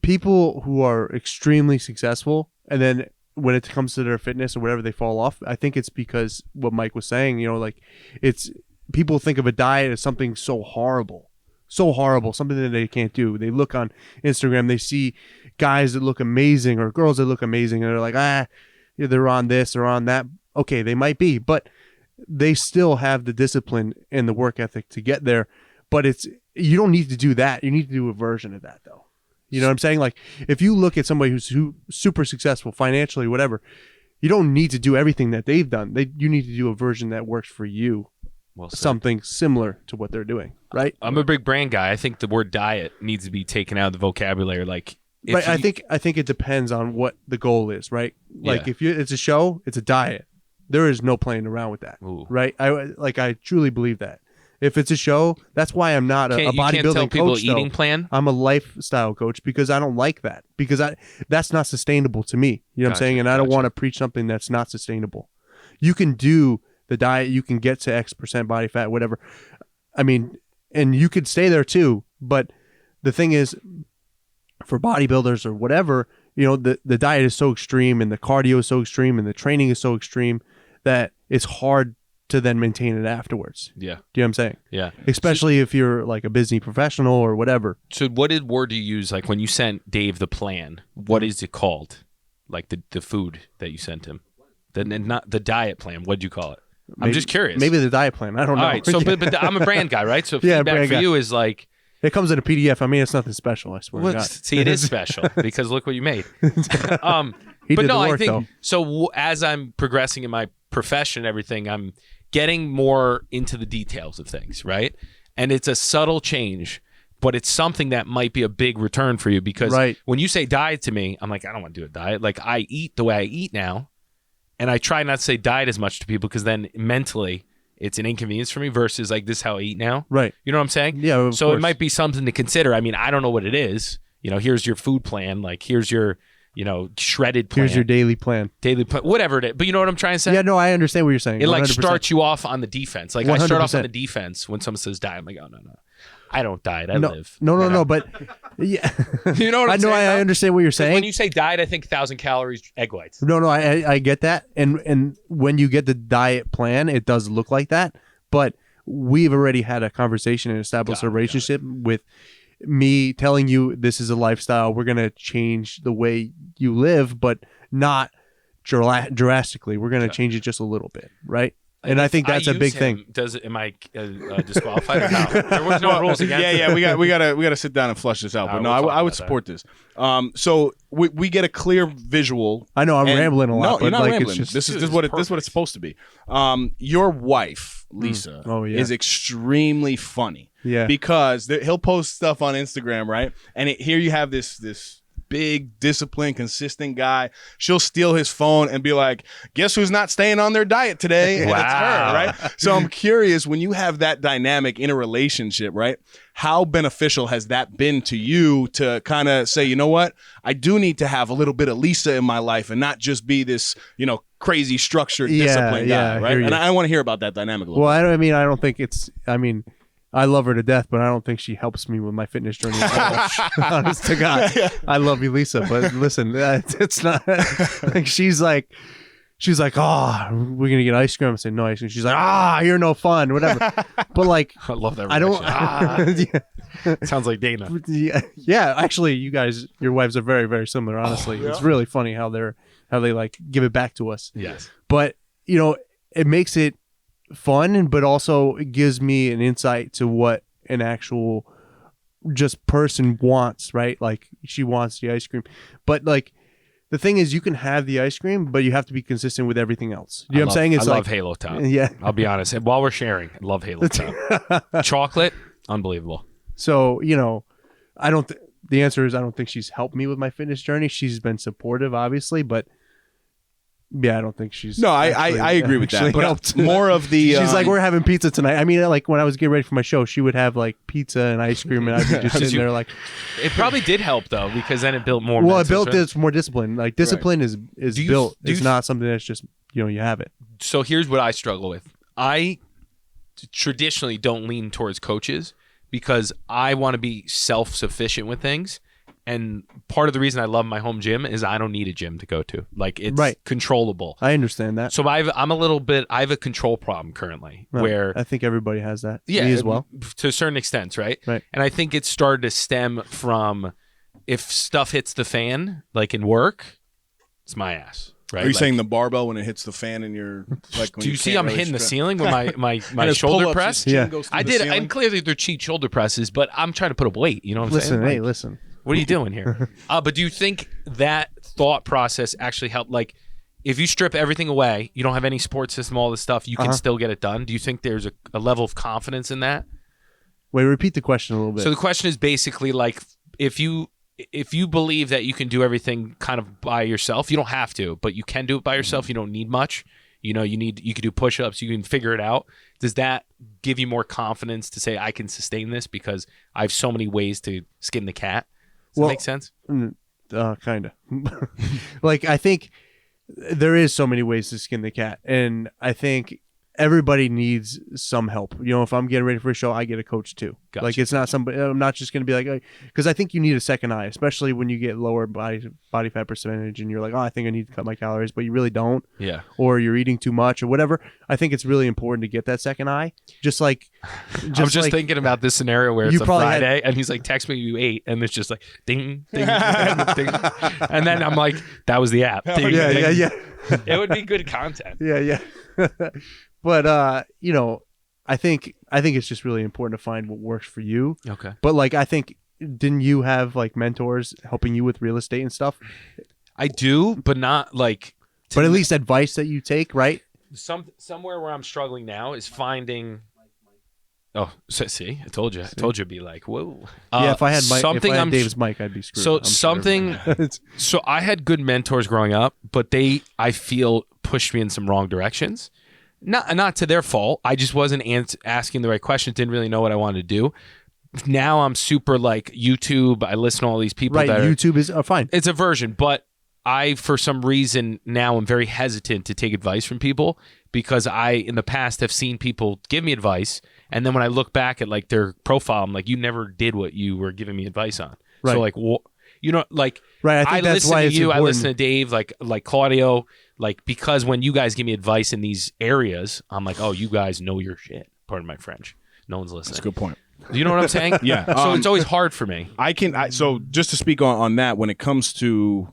people who are extremely successful and then when it comes to their fitness or whatever, they fall off. I think it's because what Mike was saying, you know, like it's people think of a diet as something so horrible, something that they can't do. They look on Instagram, they see guys that look amazing or girls that look amazing, and they're like, they're on this or on that. Okay, they might be, but they still have the discipline and the work ethic to get there. But you don't need to do that. You need to do a version of that, though. You know what I'm saying? Like, if you look at somebody who's super successful financially, whatever, you don't need to do everything that they've done. You need to do a version that works for you. Well said. Something similar to what they're doing, right? I'm a big brand guy. I think the word diet needs to be taken out of the vocabulary. Like, Right, I think it depends on what the goal is, right? Like if it's a show, it's a diet. There is no playing around with that, right? I truly believe that. If it's a show, that's why I'm not a bodybuilding coach. You can't tell people eating plan. I'm a lifestyle coach because I don't like that because that's not sustainable to me. You know what I'm saying? And I don't want to preach something that's not sustainable. You can do the diet, you can get to X percent body fat, whatever. I mean, and you could stay there too. But the thing is, for bodybuilders or whatever, you know, the diet is so extreme and the cardio is so extreme and the training is so extreme that it's hard to then maintain it afterwards. Yeah. Do you know what I'm saying? Yeah. Especially if you're like a busy professional or whatever. So what word do you use? Like when you sent Dave the plan, what is it called? Like the food that you sent him? Not the diet plan. What'd you call it? I'm just curious. Maybe the diet plan. I don't know. All right. So, but I'm a brand guy, right? So feedback for you is like, it comes in a PDF. I mean, it's nothing special, I swear to God. See, it is special because look what you made. He but did no, the work, I think though. so. As I'm progressing in my profession and everything, I'm getting more into the details of things, right? And it's a subtle change, but it's something that might be a big return for you because when you say diet to me, I'm like, I don't want to do a diet. Like I eat the way I eat now, and I try not to say diet as much to people because then mentally it's an inconvenience for me versus like this is how I eat now. Right. You know what I'm saying? Yeah. So course. it might be something to consider. I mean, I don't know what it is. You know, here's your food plan. Like here's your, you know, shredded plan. Here's your daily plan. Whatever it is. But you know what I'm trying to say? Yeah, no, I understand what you're saying. It like 100%. starts you off on the defense. Like 100%. I start off on the defense when someone says diet. I'm like, oh, no. I don't diet. I live. No, but yeah. You know what I'm saying? I understand what you're saying. When you say diet, I think 1,000 calories, egg whites. No, I get that. And when you get the diet plan, it does look like that. But we've already had a conversation and established a relationship with me telling you this is a lifestyle. We're going to change the way you live, but not drastically. We're going to change it just a little bit, right? And I think that's a use big him, thing. Am I disqualified or no? There was no rules against it. Yeah. We gotta sit down and flush this out. But All right, no, we'll I would talk support this. So we get a clear visual. I know I'm and- rambling a lot, No, but you're not like rambling. it's just This is what it's supposed to be. Your wife, Lisa, Oh, yeah. is extremely funny. Yeah. Because he'll post stuff on Instagram, right? And here you have this big, disciplined, consistent guy. She'll steal his phone and be like, "Guess who's not staying on their diet today?" And it's her, right? So I'm curious, when you have that dynamic in a relationship, right? How beneficial has that been to you to kind of say, you know what, I do need to have a little bit of Lisa in my life and not just be this, crazy structured, disciplined guy, right? And I want to hear about that dynamic a little bit. Well, I don't think it's. I love her to death, but I don't think she helps me with my fitness journey at all. Honest to God, I love you, Lisa, but listen, it's not. Like she's like, oh, we're gonna get ice cream. I say no ice cream. She's like, you're no fun, whatever. But like, I love that. I don't. Sounds like Dana. Yeah, actually, you guys, your wives are very, very similar. Honestly, it's really funny how they like give it back to us. Yes, but it makes it fun, but also it gives me an insight to what an actual just person wants, right? Like she wants the ice cream, but like the thing is, you can have the ice cream, but you have to be consistent with everything else. You know what I'm saying? It's I love Halo Top. Yeah, I'll be honest. And while we're sharing, I love Halo Top. Chocolate, unbelievable. So I don't. The answer is I don't think she's helped me with my fitness journey. She's been supportive, obviously, but. Yeah, I don't think she's. No, I agree with that. But helped. More of the. She's like, we're having pizza tonight. I mean, like when I was getting ready for my show, she would have like pizza and ice cream, and I'd be just sitting there like. It probably did help though, because then it built more. Well, it built this more discipline. Like discipline is built. do It's you- not something that's just you have it. So here's what I struggle with. I traditionally don't lean towards coaches because I want to be self-sufficient with things. And part of the reason I love my home gym is I don't need a gym to go to. Like it's controllable. I understand that. So I have a control problem currently where I think everybody has that. yeah, Me as well. to a certain extent, right? Right. And I think it started to stem from if stuff hits the fan, like in work, it's my ass. Right? Are you Like, saying the barbell when it hits the fan and you're like? When do you see can't I'm really hitting the strap- ceiling with my And his shoulder pull-ups, press? his chin Yeah. goes through I the did, ceiling? and clearly they're cheap shoulder presses, but I'm trying to put a weight. You know what I'm Listen, saying? hey, Like, listen. what are you doing here? But do you think that thought process actually helped? Like, if you strip everything away, you don't have any support system, all this stuff, you can still get it done. Do you think there's a level of confidence in that? Wait, repeat the question a little bit. So the question is basically like, if you believe that you can do everything kind of by yourself, you don't have to, but you can do it by yourself. You don't need much. You can do push-ups. You can figure it out. Does that give you more confidence to say I can sustain this because I have so many ways to skin the cat? Does that make sense? Kind of. Like, I think there is so many ways to skin the cat, and I think everybody needs some help. If I'm getting ready for a show, I get a coach too. Gotcha. Like, it's not somebody. I'm not just going to be like, because I think you need a second eye, especially when you get lower body fat percentage, and you're like, oh, I think I need to cut my calories, but you really don't. Yeah. Or you're eating too much or whatever. I think it's really important to get that second eye. Just like, I was just thinking about this scenario where it's You a probably Friday and he's like, text me you ate, and it's just like ding, ding, ding, ding. And then I'm like, that was the app. Ding, yeah, ding. yeah. It would be good content. Yeah. But I think it's just really important to find what works for you. Okay. But like, I think, didn't you have like mentors helping you with real estate and stuff? I do, but not like. But at least advice that you take, right? Somewhere where I'm struggling now is finding. Oh, see, I told you. I told you it'd be like, whoa. Yeah, if I had something I'm Dave's mic, I'd be screwed. So I'm sure. something. So I had good mentors growing up, but I feel pushed me in some wrong directions. Not to their fault. I just wasn't asking the right questions. Didn't really know what I wanted to do. Now I'm super like YouTube. I listen to all these people. Right, that YouTube is fine. It's a version, but I, for some reason, now am very hesitant to take advice from people because I, in the past, have seen people give me advice, and then when I look back at like their profile, I'm like, you never did what you were giving me advice on. Right. So like, like, Right, I think that's listen why to it's you, important. I listen to Dave, like Claudio, like because when you guys give me advice in these areas, I'm like, oh, you guys know your shit. Pardon my French. No one's listening. That's a good point. You know what I'm saying? Yeah. So it's always hard for me. So just to speak on that, when it comes to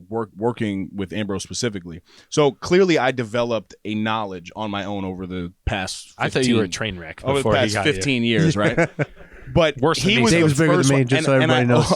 working with Ambrose specifically. So clearly I developed a knowledge on my own over the past 15, I thought you were a train wreck over the before he past got 15 years, right? But Worse than he me. was Dave the was bigger first than me, one. just so everybody knows.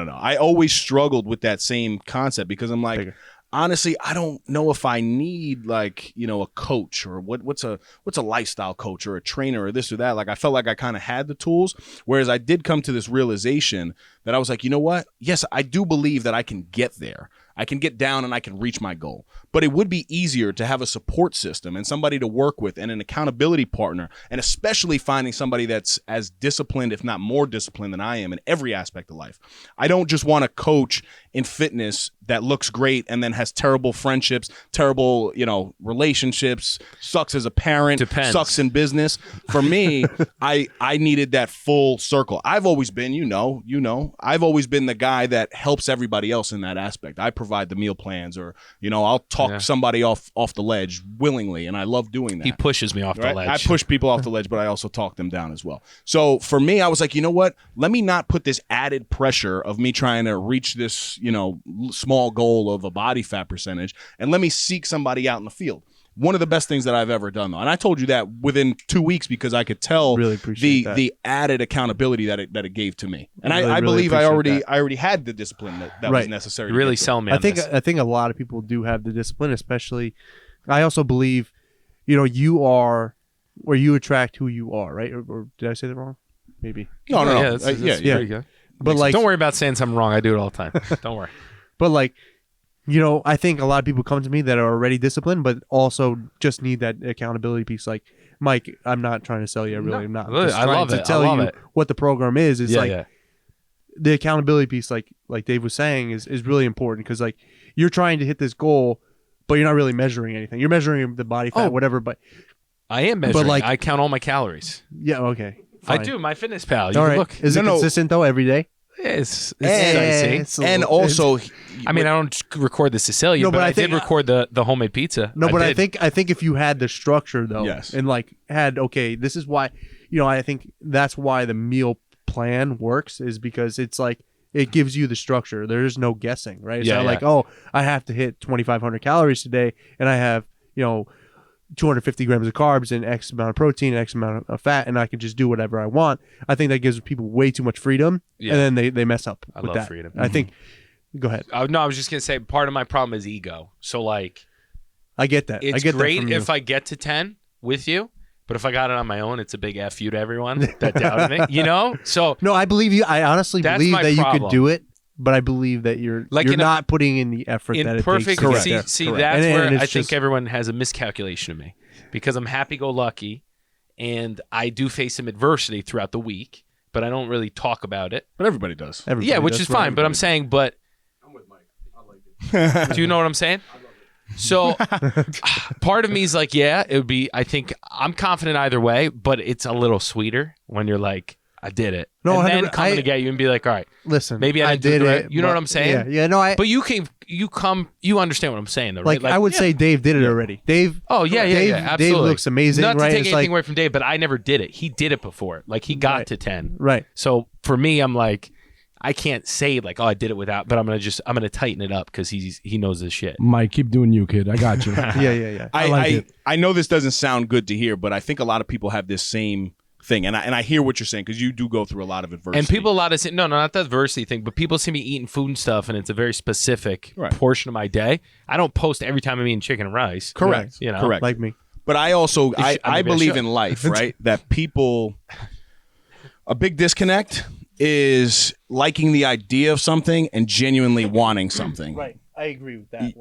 No. I always struggled with that same concept because I'm like, Bigger. honestly, I don't know if I need like, a coach or what's a lifestyle coach or a trainer or this or that. Like I felt like I kind of had the tools, whereas I did come to this realization that I was like, you know what? Yes, I do believe that I can get there. I can get down and I can reach my goal. But it would be easier to have a support system and somebody to work with and an accountability partner, and especially finding somebody that's as disciplined, if not more disciplined than I am in every aspect of life. I don't just want a coach in fitness that looks great and then has terrible friendships, terrible, relationships, sucks as a parent, Depends. sucks in business. For me, I needed that full circle. I've always been, I've always been the guy that helps everybody else in that aspect. I provide the meal plans, or I'll talk somebody off the ledge willingly, and I love doing that. He pushes me off the ledge. I push people off the ledge, but I also talk them down as well. So for me, I was like, you know what? Let me not put this added pressure of me trying to reach this, small goal of a body fat percentage, and let me seek somebody out in the field. One of the best things that I've ever done, though, and I told you that within 2 weeks because I could tell Really appreciate the that. added accountability that it gave to me, and Really, I really believe I appreciate already had the discipline that was Right. necessary. You to really get there. sell me I on think this. I think a lot of people do have the discipline, especially. I also believe, you are where you attract who you are, right? Or did I say that wrong? Maybe. No. Yeah, that's yeah. pretty good. But like, Don't worry about saying something wrong. I do it all the time. Don't worry. but like, I think a lot of people come to me that are already disciplined, but also just need that accountability piece. Like, Mike, I'm not trying to sell you. I really am not. I'm just I trying love to it. I tell love you it. what the program is. It's like yeah. the accountability piece, like Dave was saying, is really important because like you're trying to hit this goal, but you're not really measuring anything. You're measuring the body fat, whatever. But I am measuring. like- I count all my calories. yeah, okay. I Fine. do. My Fitness Pal. You All can right. look. Is it No. consistent though every day? It's Eh, dicey. it's a And little- also, I mean, I don't record this to sell you, No, but but I I did think- record the homemade pizza. No, but I did. think if you had the structure though, Yes. and like had this is why I think that's why the meal plan works is because it's like it gives you the structure. There's no guessing, right? It's Yeah, not yeah. like, oh, I have to hit 2,500 calories today, and I have 250 grams of carbs and X amount of protein, and X amount of fat, and I can just do whatever I want. I think that gives people way too much freedom, Yeah. and then they mess up I with love that. freedom. I think. Go ahead. No, I was just gonna say part of my problem is ego. So like, I get that. I it's get great that from you. if I get to 10 with you, but if I got it on my own, it's a big F you to everyone that doubted me. So No, I believe you. I honestly That's believe my that you problem. could do it, but I believe that you're Like you're in a- not putting in the effort that in it perfect, takes to get see, there. see Correct. that's And where it's I think just- everyone has a miscalculation of me because I'm happy-go-lucky, and I do face some adversity throughout the week, but I don't really talk about it. but everybody does. Everybody Yeah, which does is what fine. But I'm everybody saying, but do you know what I'm saying? So part of me is like, yeah, it would be. I think I'm confident either way, but it's a little sweeter when you're like, I did it. No, and then 100 coming to get you and be like, all right, does. Listen, maybe I did do it. it. You know but- what I'm saying? Yeah, no, I but you understand what I'm saying though, right? like. I would say Dave did it already. Dave. Oh yeah, Dave, yeah, absolutely. Dave looks amazing, Not right? to take It's anything like away from Dave, but I never did it. He did it before. Like he got Right. to 10. right. So for me, I'm like, I can't say like, oh, I did it without, but I'm gonna tighten it up because he knows his shit. Mike, keep doing you, kid. I got you. Yeah. I like it. I know this doesn't sound good to hear, but I think a lot of people have this same thing, and I hear what you're saying because you do go through a lot of adversity. And people, a lot of no, not the adversity thing, but people see me eating food and stuff, and it's a very specific Right. portion of my day. I don't post every time I'm eating chicken and rice. correct, You know? correct. Like me. But I also maybe I I believe should. in life, right? That people, a big disconnect is liking the idea of something and genuinely wanting something. Right. I agree with that.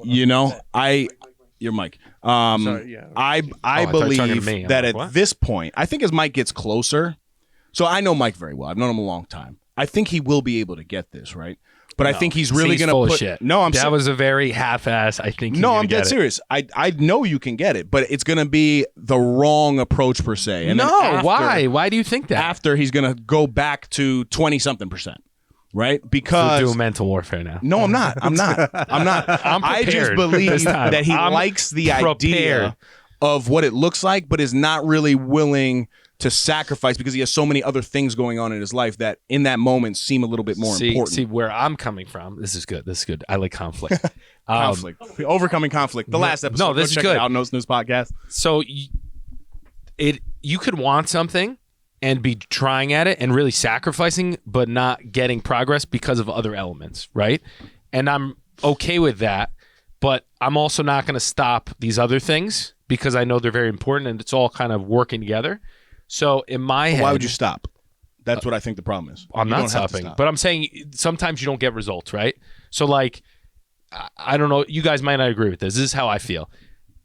Your mic. Sorry, yeah. I I thought you were talking to believe me. I'm that like, at what? this point, I think as Mike gets closer, so I know Mike very well. I've known him a long time. I think he will be able to get this, right? But I think he's really going to full put. of shit. No, I'm that saying. was a very half-ass. I think. No, I'm dead serious. I know you can get it, but it's going to be the wrong approach per se. And then No, after- why? Why do you think that? After he's going to go back to 20-something%, right? We're Because doing mental warfare now. no, I'm not. I'm not. I just prepared believe this time. that he I'm likes the prepared. idea of what it looks like, but is not really willing to sacrifice because he has so many other things going on in his life that in that moment seem a little bit more important. See where I'm coming from. This is good. I like conflict. Conflict. Overcoming conflict. The last episode. No, this is check good. It out, No Snooze Podcast. So you could want something and be trying at it and really sacrificing, but not getting progress because of other elements, right? And I'm okay with that, but I'm also not going to stop these other things because I know they're very important and it's all kind of working together. So in my head, why would you stop? That's what I think the problem is. I'm not stopping, but I'm saying sometimes you don't get results, right? So like, I don't know, you guys might not agree with this. This is how I feel.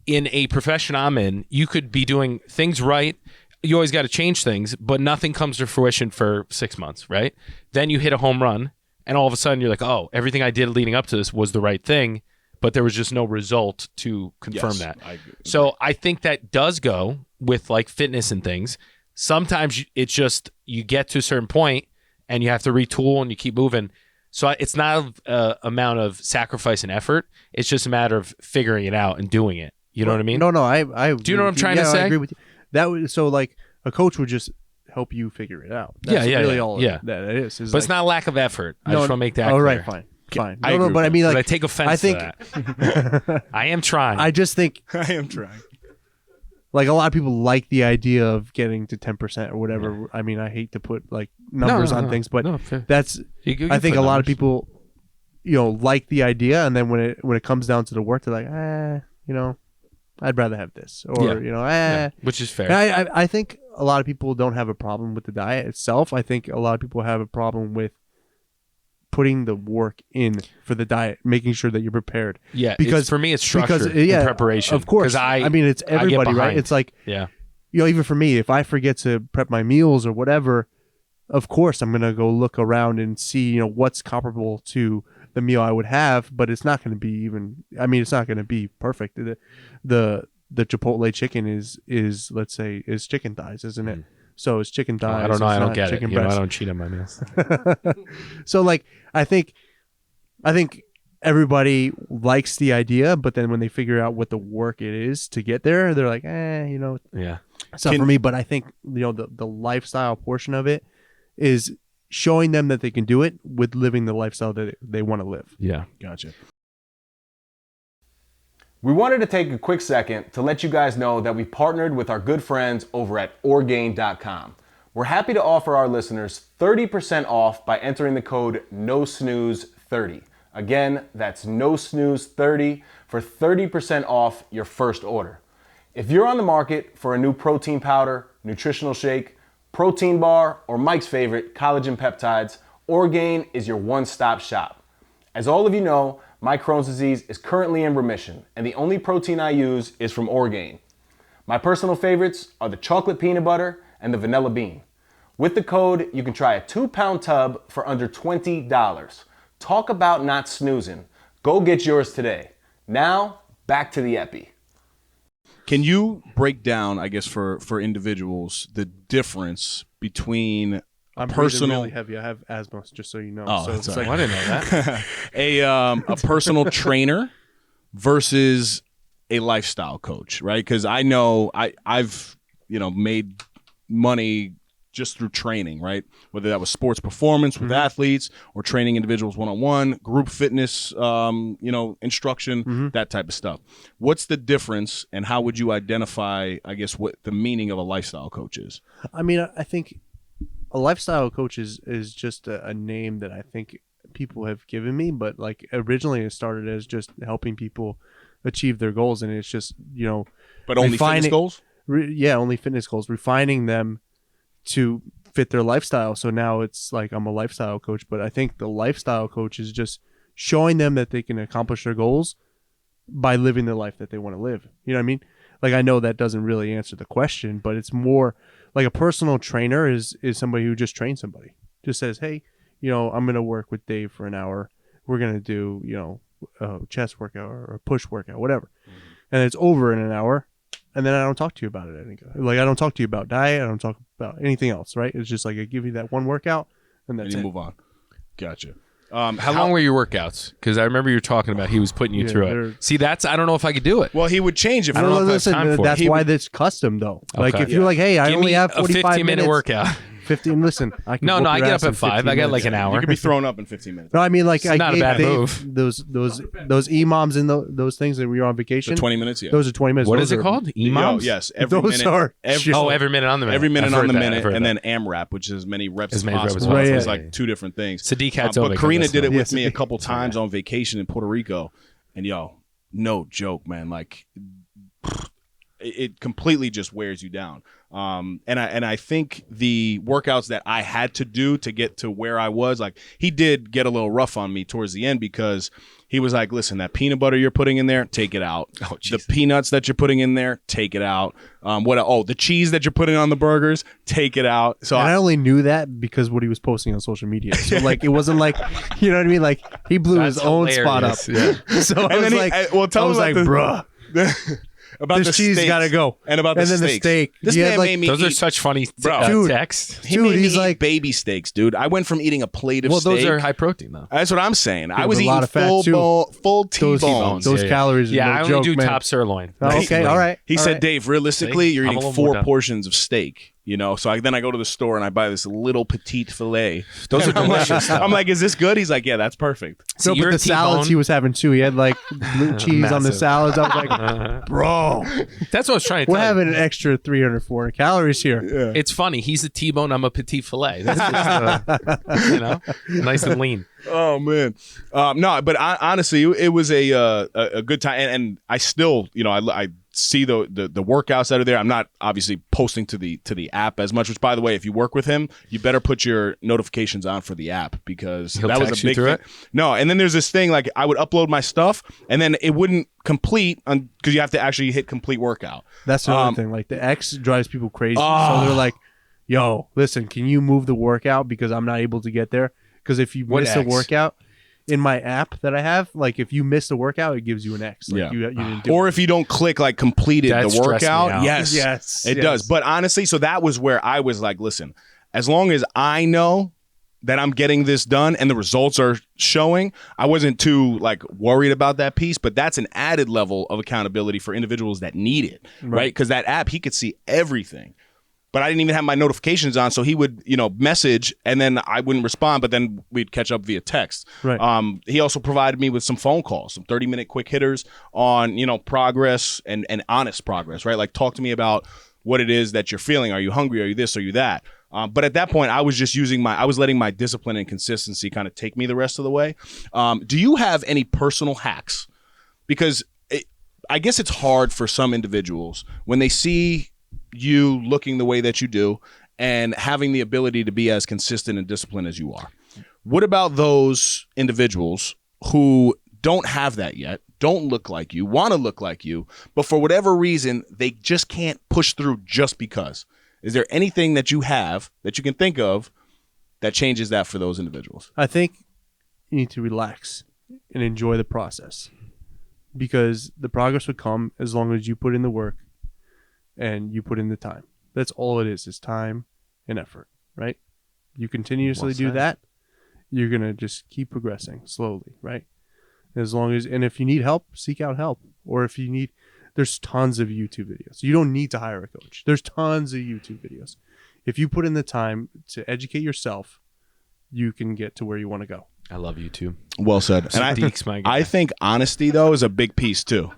In a profession I'm in, you could be doing things right. You always got to change things, but nothing comes to fruition for 6 months, right? Then you hit a home run, and all of a sudden you're like, oh, everything I did leading up to this was the right thing, but there was just no result to confirm that. So I think that does go with like fitness and things. Sometimes it's just you get to a certain point, and you have to retool, and you keep moving. So it's not an amount of sacrifice and effort. It's just a matter of figuring it out and doing it. You know what I mean? No, I do you know what I'm trying to say? I agree with you. That was so like a coach would just help you figure it out. That's really all that it is. But like, it's not lack of effort. I just want to make that clear. Oh, right, fine. I agree but I mean, like, I take offense to that. I am trying. I just think I am trying. like a lot of people like the idea of getting to 10% or whatever. I mean, I hate to put like numbers on things, but that's. I think a lot of people, like the idea, and then when it comes down to the work, they're like, I'd rather have this, or which is fair. I think a lot of people don't have a problem with the diet itself. I think a lot of people have a problem with putting the work in for the diet, making sure that you're prepared. Yeah, because for me, it's structure and preparation. Of course, I mean, it's everybody, right? It's like, even for me, if I forget to prep my meals or whatever, of course, I'm gonna go look around and see, what's comparable to the meal I would have, but it's not going to be it's not going to be perfect. The Chipotle chicken is let's say is chicken thighs, isn't it? So it's chicken thighs. I don't know. I don't get it. Breast. I don't cheat on my meals. So like, I think everybody likes the idea, but then when they figure out what the work it is to get there, they're like, yeah, it's not for me. But I think the lifestyle portion of it is showing them that they can do it with living the lifestyle that they want to live. Yeah. Gotcha. We wanted to take a quick second to let you guys know that we partnered with our good friends over at Orgain.com. We're happy to offer our listeners 30% off by entering the code NoSnooze30. Again, that's NoSnooze30 for 30% off your first order. If you're on the market for a new protein powder, nutritional shake, protein bar, or Mike's favorite, collagen peptides, Orgain is your one-stop shop. As all of you know, my Crohn's disease is currently in remission, and the only protein I use is from Orgain. My personal favorites are the chocolate peanut butter and the vanilla bean. With the code, you can try a 2-pound tub for under $20. Talk about not snoozing. Go get yours today. Now, back to the epi. Can you break down, I guess, for individuals, the difference between I'm personal really heavy. I have asthma, just so you know. Oh, so that's it's all like, I didn't know that. a personal trainer versus a lifestyle coach, right? Because I know I've made money just through training, right? Whether that was sports performance with athletes or training individuals one-on-one, group fitness, instruction, that type of stuff. What's the difference, and how would you identify, I guess, what the meaning of a lifestyle coach is? I mean, I think a lifestyle coach is just a name that I think people have given me, but like originally it started as just helping people achieve their goals, and it's just But only fitness goals? Only fitness goals, refining them to fit their lifestyle. So now it's like I'm a lifestyle coach, but I think the lifestyle coach is just showing them that they can accomplish their goals by living the life that they want to live. You know what I mean? Like, I know that doesn't really answer the question, but it's more like a personal trainer is somebody who just trains somebody. Just says, hey, I'm going to work with Dave for an hour. We're going to do, a chest workout or a push workout, whatever. And it's over in an hour. And then I don't talk to you about it. I don't talk to you about diet. I don't talk about anything else, right? It's just like I give you that one workout, and that's and you it. move on. Gotcha. How long were your workouts? Because I remember you were talking about he was putting you through it. See, I don't know if I could do it. Well, he would change it. I don't know if I have time for that's why it's custom though. Like if you're like, hey, I only have 45 a 15-minute workout. 15. Listen, I can No, I get up at 5. I got like an hour. You could be thrown up in 15 minutes. No, I mean like it's not a bad move. Those EMOMs and those things that we were on vacation. The 20 minutes, yeah. Those are 20 minutes. What is it called? EMOMs? Yes, every those minute. Are every minute on the minute. Every minute on the minute, and then then AMRAP, which is as many reps as many reps possible. as possible. It's like 2 different things. Sadiq But Karina did it with me a couple times on vacation in Puerto Rico, and no joke, man. Like it completely just wears you down. And I think the workouts that I had to do to get to where I was, like he did get a little rough on me towards the end because he was like, listen, that peanut butter you're putting in there, take it out. The peanuts that you're putting in there, take it out. The cheese that you're putting on the burgers, take it out. So I only knew that because what he was posting on social media. So like it wasn't like, you know what I mean? Like he blew his own spot up. Yeah. So I was like, bruh. About this the cheese steaks, gotta go, and about the then steaks. the steak. This man made me those eat, are such funny texts. He made me eat baby steaks, dude. I went from eating a plate of steak. Those are high protein though. That's what I'm saying. I was a lot eating of fat full T-bones. Those calories. Yeah, no I only joke, do man. top sirloin. Oh, okay, all right. He said, Dave, realistically, you're I'm a eating little more 4 done. portions of steak. So then I go to the store and I buy this little petite filet. Those are delicious. I'm like, is this good? He's like, yeah, that's perfect. So, but the salads he was having too. He had like blue cheese on the salads. I was like, bro, that's what I was trying to we're tell having an extra 300, 400 calories here. Yeah. It's funny. He's a T-bone. I'm a petite filet. That's just, nice and lean. Oh man, no, but honestly, it was a good time, and I still, I see the workouts that are there. I'm not obviously posting to the app as much. Which, by the way, if you work with him, you better put your notifications on for the app because that was a big thing. No, and then there's this thing like I would upload my stuff, and then it wouldn't complete because you have to actually hit complete workout. That's another thing. Like the X drives people crazy, so they're like, "Yo, listen, can you move the workout because I'm not able to get there." Because if you miss a workout in my app that I have, like if you miss the workout, it gives you an X. Like you didn't do or if you don't click like completed the workout, yes, it does. But honestly, so that was where I was like, listen, as long as I know that I'm getting this done and the results are showing, I wasn't too like worried about that piece. But that's an added level of accountability for individuals that need it, right? Because that app, he could see everything. But I didn't even have my notifications on, so he would, message, and then I wouldn't respond, but then we'd catch up via text. Right. He also provided me with some phone calls, some 30-minute quick hitters on, progress and honest progress, right? Like, talk to me about what it is that you're feeling. Are you hungry? Are you this? Are you that? But at that point, I was just I was letting my discipline and consistency kind of take me the rest of the way. Do you have any personal hacks? Because I guess it's hard for some individuals when they see you looking the way that you do and having the ability to be as consistent and disciplined as you are. What about those individuals who don't have that yet, don't look like you, want to look like you, but for whatever reason, they just can't push through just because? Is there anything that you have that you can think of that changes that for those individuals? I think you need to relax and enjoy the process because the progress will come as long as you put in the work and you put in the time. That's all it is time and effort, right? You continuously do that, you're going to just keep progressing slowly, right? As long as, and if you need help, seek out help. Or if you need, there's tons of YouTube videos. You don't need to hire a coach. There's tons of YouTube videos. If you put in the time to educate yourself, you can get to where you want to go. I love YouTube. Well said. And I think honesty, though, is a big piece, too.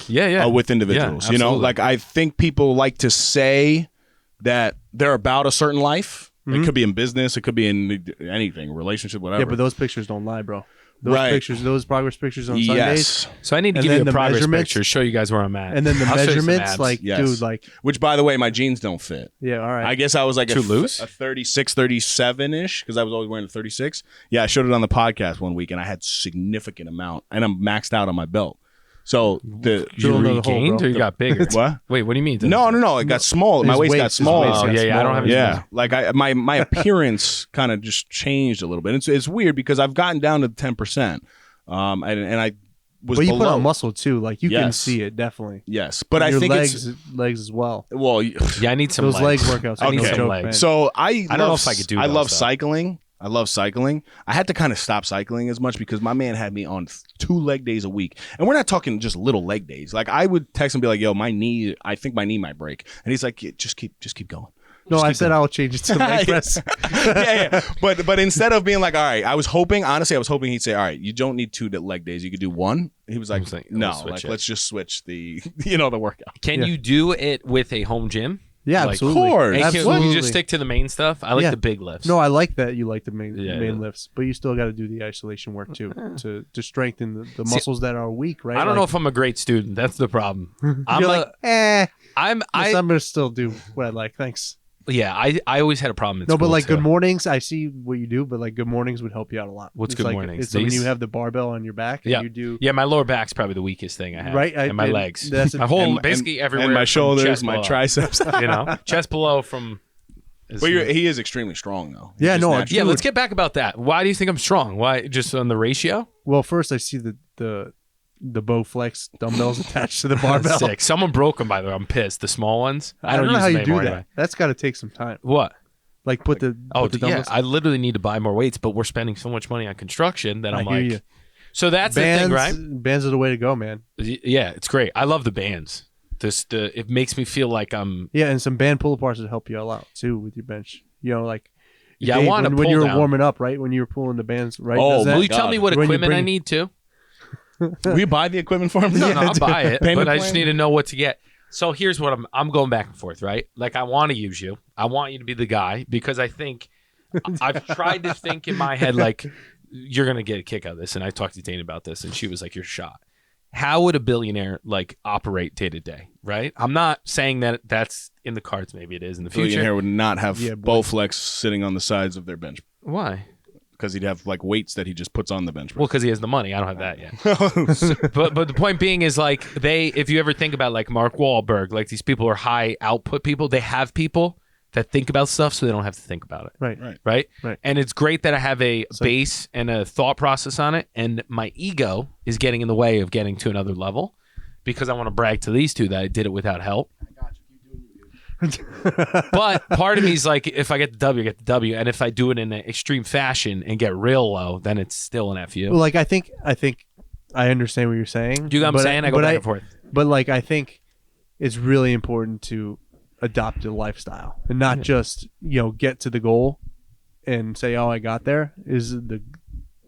With individuals, like I think people like to say that they're about a certain life. It could be in business, it could be in anything, relationship, whatever. Yeah, but those pictures don't lie, bro. Those pictures, those progress pictures on Sundays. So I need to give you a progress picture, show you guys where I'm at, and then the measurements, dude, which by the way, my jeans don't fit. Yeah, all right. I guess I was like too loose, a 36, 37 ish, because I was always wearing a 36. Yeah, I showed it on the podcast one week, and I had significant amount, and I'm maxed out on my belt. So you regained or you got bigger? What? Wait, what do you mean? No. It got small. My waist got small. Oh, yeah. I don't have. Yeah, like my appearance kind of just changed a little bit. It's weird because I've gotten down to 10%, and I was. But you below. put on muscle too, like you can see it definitely. Yes, but and I think legs as well. Well, I need some those leg workouts. I need some legs. So I don't know if I could do. I love though. cycling. I love cycling. I had to kind of stop cycling as much because my man had me on 2 leg days a week. And we're not talking just little leg days. Like I would text him and be like, yo, I think my knee might break. And he's like, yeah, just keep going. No, I said I'll change it to leg press. yeah. But instead of being like, all right, I was hoping he'd say, all right, you don't need 2 leg days. You could do 1. He was like, no, like let's just switch the workout. Can you do it with a home gym? Yeah, like, absolutely. Of course. Can Absolutely. you just stick to the main stuff? I like the big lifts. No, I like that you like the main lifts, but you still got to do the isolation work too to strengthen the muscles that are weak, right? I don't know if I'm a great student. That's the problem. I'm I'm gonna still do what I like. Thanks. Yeah, I always had a problem. No, but like good mornings, I see what you do, but like good mornings would help you out a lot. What's It's good like, mornings? It's when you have the barbell on your back and you do. Yeah, my lower back's probably the weakest thing I have. Right, and my legs. that's my whole basically everywhere. And my from shoulders, chest my below, triceps. chest below from. But he is extremely strong though. Yeah, no, Yeah, let's get back about that. Why do you think I'm strong? Why just on the ratio? Well, first I see the Bowflex dumbbells attached to the barbell. Sick. Someone broke them, by the way. I'm pissed. The small ones. I don't know use how them you do anymore that. anyway. That's got to take some time. What? Like put the dumbbells. I literally need to buy more weights, but we're spending so much money on construction that I'm hear like. you. So that's bands, the thing, right? Bands are the way to go, man. Yeah, it's great. I love the bands. It makes me feel like I'm. Yeah, and some band pull aparts would help you a lot too with your bench. You know, like Yeah, Dave, I want to when you were down. warming up, right? When you were pulling the bands, right? Oh, Does that- Will you tell me what When you equipment I bring- need to? Will you buy the equipment for him? No, I'll buy it, Payment but I just plan? need to know what to get. So here's what I'm going back and forth, right? Like I want to use you. I want you to be the guy because I think I've tried to think in my head like you're gonna get a kick out of this. And I talked to Dana about this, and she was like, "You're shot." How would a billionaire like operate day to day? Right? I'm not saying that that's in the cards. Maybe it is in the future. Billionaire would not have Yeah, boy. Bowflex sitting on the sides of their bench Why? because he'd have like weights that he just puts on the bench. Well, because he has the money. I don't have that yet. But the point being is like if you ever think about like Mark Wahlberg, like these people are high output people. They have people that think about stuff so they don't have to think about it. Right. Right. Right. And it's great that I have a base and a thought process on it. And my ego is getting in the way of getting to another level because I want to brag to these two that I did it without help. But part of me is like, if I get the W, I get the W. And if I do it in an extreme fashion and get real low, then it's still an FU. Well, like I think I understand what you're saying. Do you know what I'm saying? I go back and forth. But like I think it's really important to adopt a lifestyle and not just get to the goal and say, oh, I got there. Is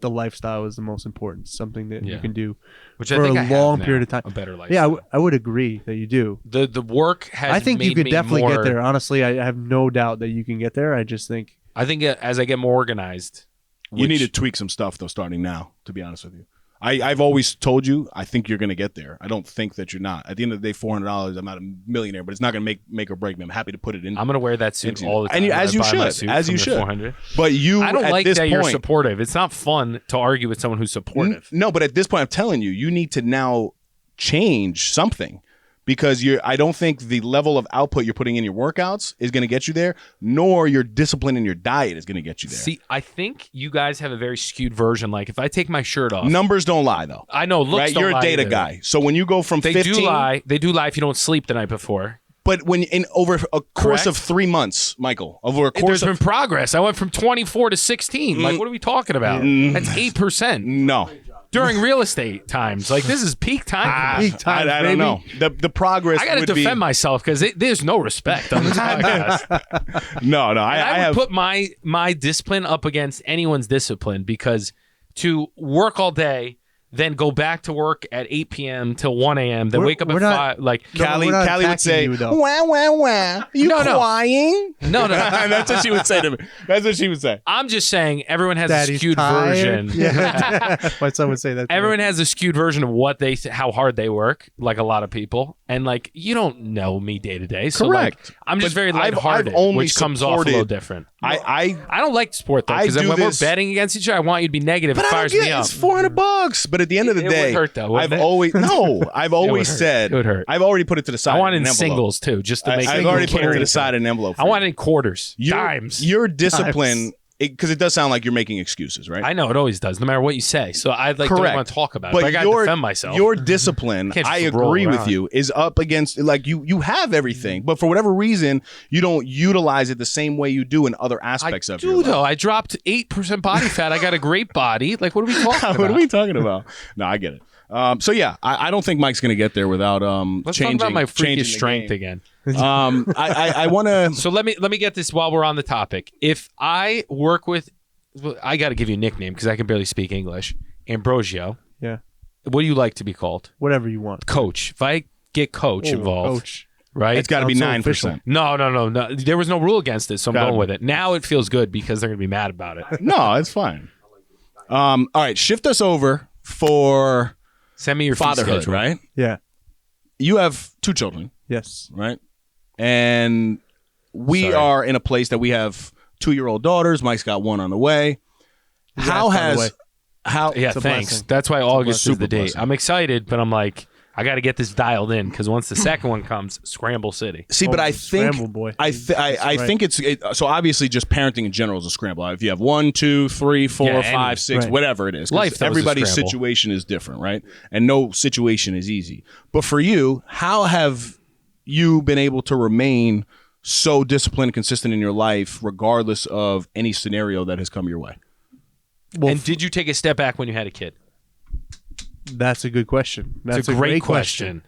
the lifestyle is the most important, something that you can do Which for I think a I have long now, period of time. a better life. Yeah, I would agree that you do. The work has I think you made could me definitely more, get there. Honestly, I have no doubt that you can get there. I just think I think as I get more organized, You need to tweak some stuff though, starting now. To be honest with you, I've always told you I think you're going to get there. I don't think that you're not. At the end of the day, $400. I'm not a millionaire, but it's not going to make or break me. I'm happy to put it in. I'm going to wear that suit all the time. And when as I you buy my should, suit as from you the should. 400. But you, I don't at like this that you're point, supportive. It's not fun to argue with someone who's supportive. No, but at this point, I'm telling you, you need to now change something because I don't think the level of output you're putting in your workouts is going to get you there, nor your discipline in your diet is going to get you there. See, I think you guys have a very skewed version. Like if I take my shirt off, Numbers don't lie, though. I know looks Right? don't You're a lie data either. guy. So when you go from They 15, do lie. They do lie if you don't sleep the night before. but when in over a course Correct. of 3 months, Michael, over a There's course been of progress. I went from 24 to 16. Like, what are we talking about? That's 8% no. during real estate times. Like, this is peak time for me. peak time, I don't know. The progress. I got to would defend be, myself because there's no respect on this podcast. No. I would have put my discipline up against anyone's discipline because to work all day, then go back to work at 8 p.m. till 1 a.m., then wake up we're at not- 5. Like, Callie we're not would attacking say, you, though. wah, wah, wah. You No, no. crying? no. That's what she would say to me. That's what she would say. I'm just saying everyone has a Daddy's skewed tired. version. Yeah, why someone say that? Everyone has a skewed version of what how hard they work, like a lot of people, and like you don't know me day to day, so Correct. like I'm just But very I've lighthearted, only which comes off a little supported- different. I I don't like sport though, I because then do when this- we're betting against each other, I want you to be negative. But It I don't fires get me it. up. It's $400. But at the end of the It day, would hurt, though, wouldn't I've it? always I've always hurt. said It would hurt. I've already put it to the side. I want it in in an envelope. singles too, just to make. I've people already put it carry to the it. side in an envelope. I want it in quarters, dimes. Your discipline because it does sound like you're making excuses, right? I know it always does, no matter what you say. So I don't want to talk about it. But I got to defend myself. Your discipline, I agree with you, is up against like you have everything, but for whatever reason, you don't utilize it the same way you do in other aspects of your life. Though. I dropped 8% body fat. I got a great body. Like, what are we talking about? What are we talking about? No, I get it. So yeah, I don't think Mike's gonna get there without Let's changing. talk about my freakish changing strength again. I want to. So let me get this while we're on the topic. If I work with, I got to give you a nickname because I can barely speak English. Ambrogio. Yeah. What do you like to be called? Whatever you want. Coach. If I get coach involved, Coach. right? It's got to be 9%. No. There was no rule against it, so I'm going with it. Now it feels good because they're gonna be mad about it. No, it's fine. All right, shift us over for Send me your fatherhood, schedule. right? Yeah. You have 2 children, Yes. right? And we Sorry. are in a place that we have 2-year-old daughters. Mike's got 1 on the way. How Congrats, by the has way. how? Yeah, It's a thanks. blessing. That's why August is the date. blessing. I'm excited, but I'm like, I got to get this dialed in because once the second one comes, Scramble City. See, but I think Scramble boy. I think it's so obviously just parenting in general is a scramble. If you have 1, 2, 3, 4, Yeah, 5, 6, right. whatever it is, 'cause Life, though, is a everybody's scramble. situation is different, right? And no situation is easy. But for you, how have you been able to remain so disciplined and consistent in your life, regardless of any scenario that has come your way? Well, And did you take a step back when you had a kid? that's a good question. That's It's a great question.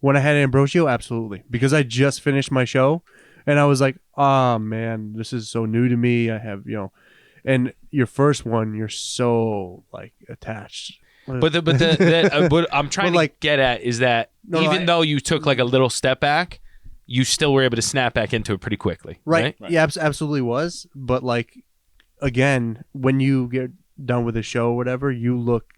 When I had Ambrogio, absolutely. Because I just finished my show and I was like, oh man, this is so new to me. I have, and your first one, you're so like attached. But what I'm trying to get at is that though you took like a little step back, you still were able to snap back into it pretty quickly. Right. Yeah, absolutely was. But like, again, when you get done with the show or whatever, you look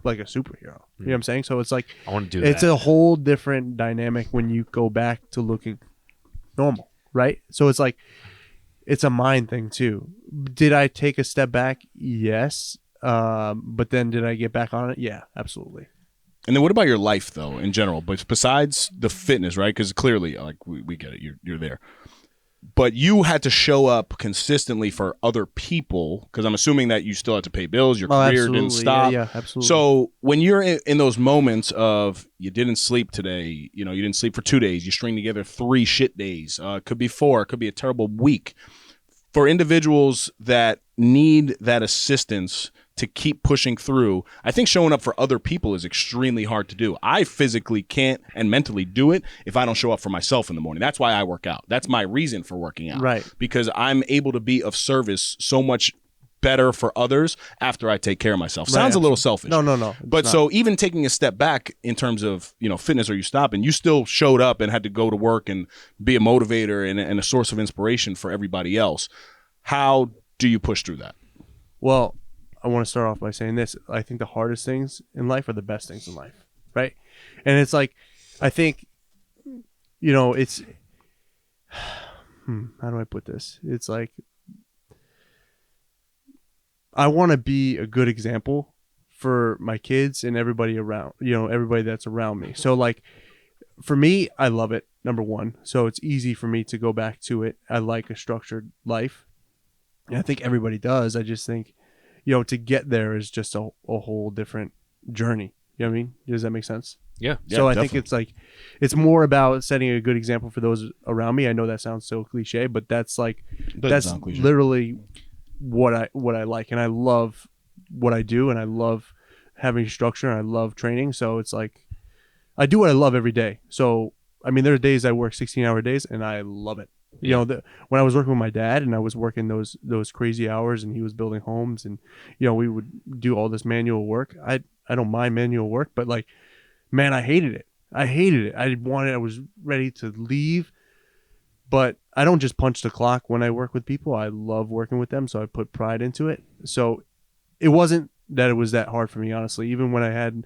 like a superhero. You know what I'm saying? So it's like, I want to do it's that. a whole different dynamic when you go back to looking normal. Right. So it's like, it's a mind thing too. Did I take a step back? Yes. But then did I get back on it? Yeah, absolutely. And then what about your life though, in general? But besides the fitness, right? Because clearly, like we get it, you're there. But you had to show up consistently for other people because I'm assuming that you still had to pay bills. Your career didn't absolutely. stop. Yeah, absolutely. So when you're in those moments of you didn't sleep today, you didn't sleep for 2 days, you string together 3 shit days. Could be 4. It could be a terrible week. For individuals that need that assistance to keep pushing through, I think showing up for other people is extremely hard to do. I physically can't and mentally do it if I don't show up for myself in the morning. That's why I work out. That's my reason for working out. Right. Because I'm able to be of service so much better for others after I take care of myself. Sounds a little selfish. No. It's But not. so even taking a step back in terms of, fitness, or you stopping, you still showed up and had to go to work and be a motivator and a source of inspiration for everybody else. How do you push through that? Well, I want to start off by saying this. I think the hardest things in life are the best things in life, right? And it's like, I think, it's, how do I put this? It's like, I want to be a good example for my kids and everybody around, everybody that's around me. So like, for me, I love it, number one. So it's easy for me to go back to it. I like a structured life. And I think everybody does. I just think, to get there is just a whole different journey. You know what I mean? Does that make sense? Yeah. So I definitely. think it's like, it's more about setting a good example for those around me. I know that sounds so cliche, but that's like, that's sound cliche. literally what I like. And I love what I do, and I love having structure, and I love training. So it's like, I do what I love every day. So, I mean, there are days I work 16-hour days and I love it. When I was working with my dad and I was working those crazy hours and he was building homes and, we would do all this manual work. I don't mind manual work, but like, man, I hated it. I was ready to leave, but I don't just punch the clock when I work with people. I love working with them. So I put pride into it. So it wasn't that it was that hard for me, honestly. Even when I had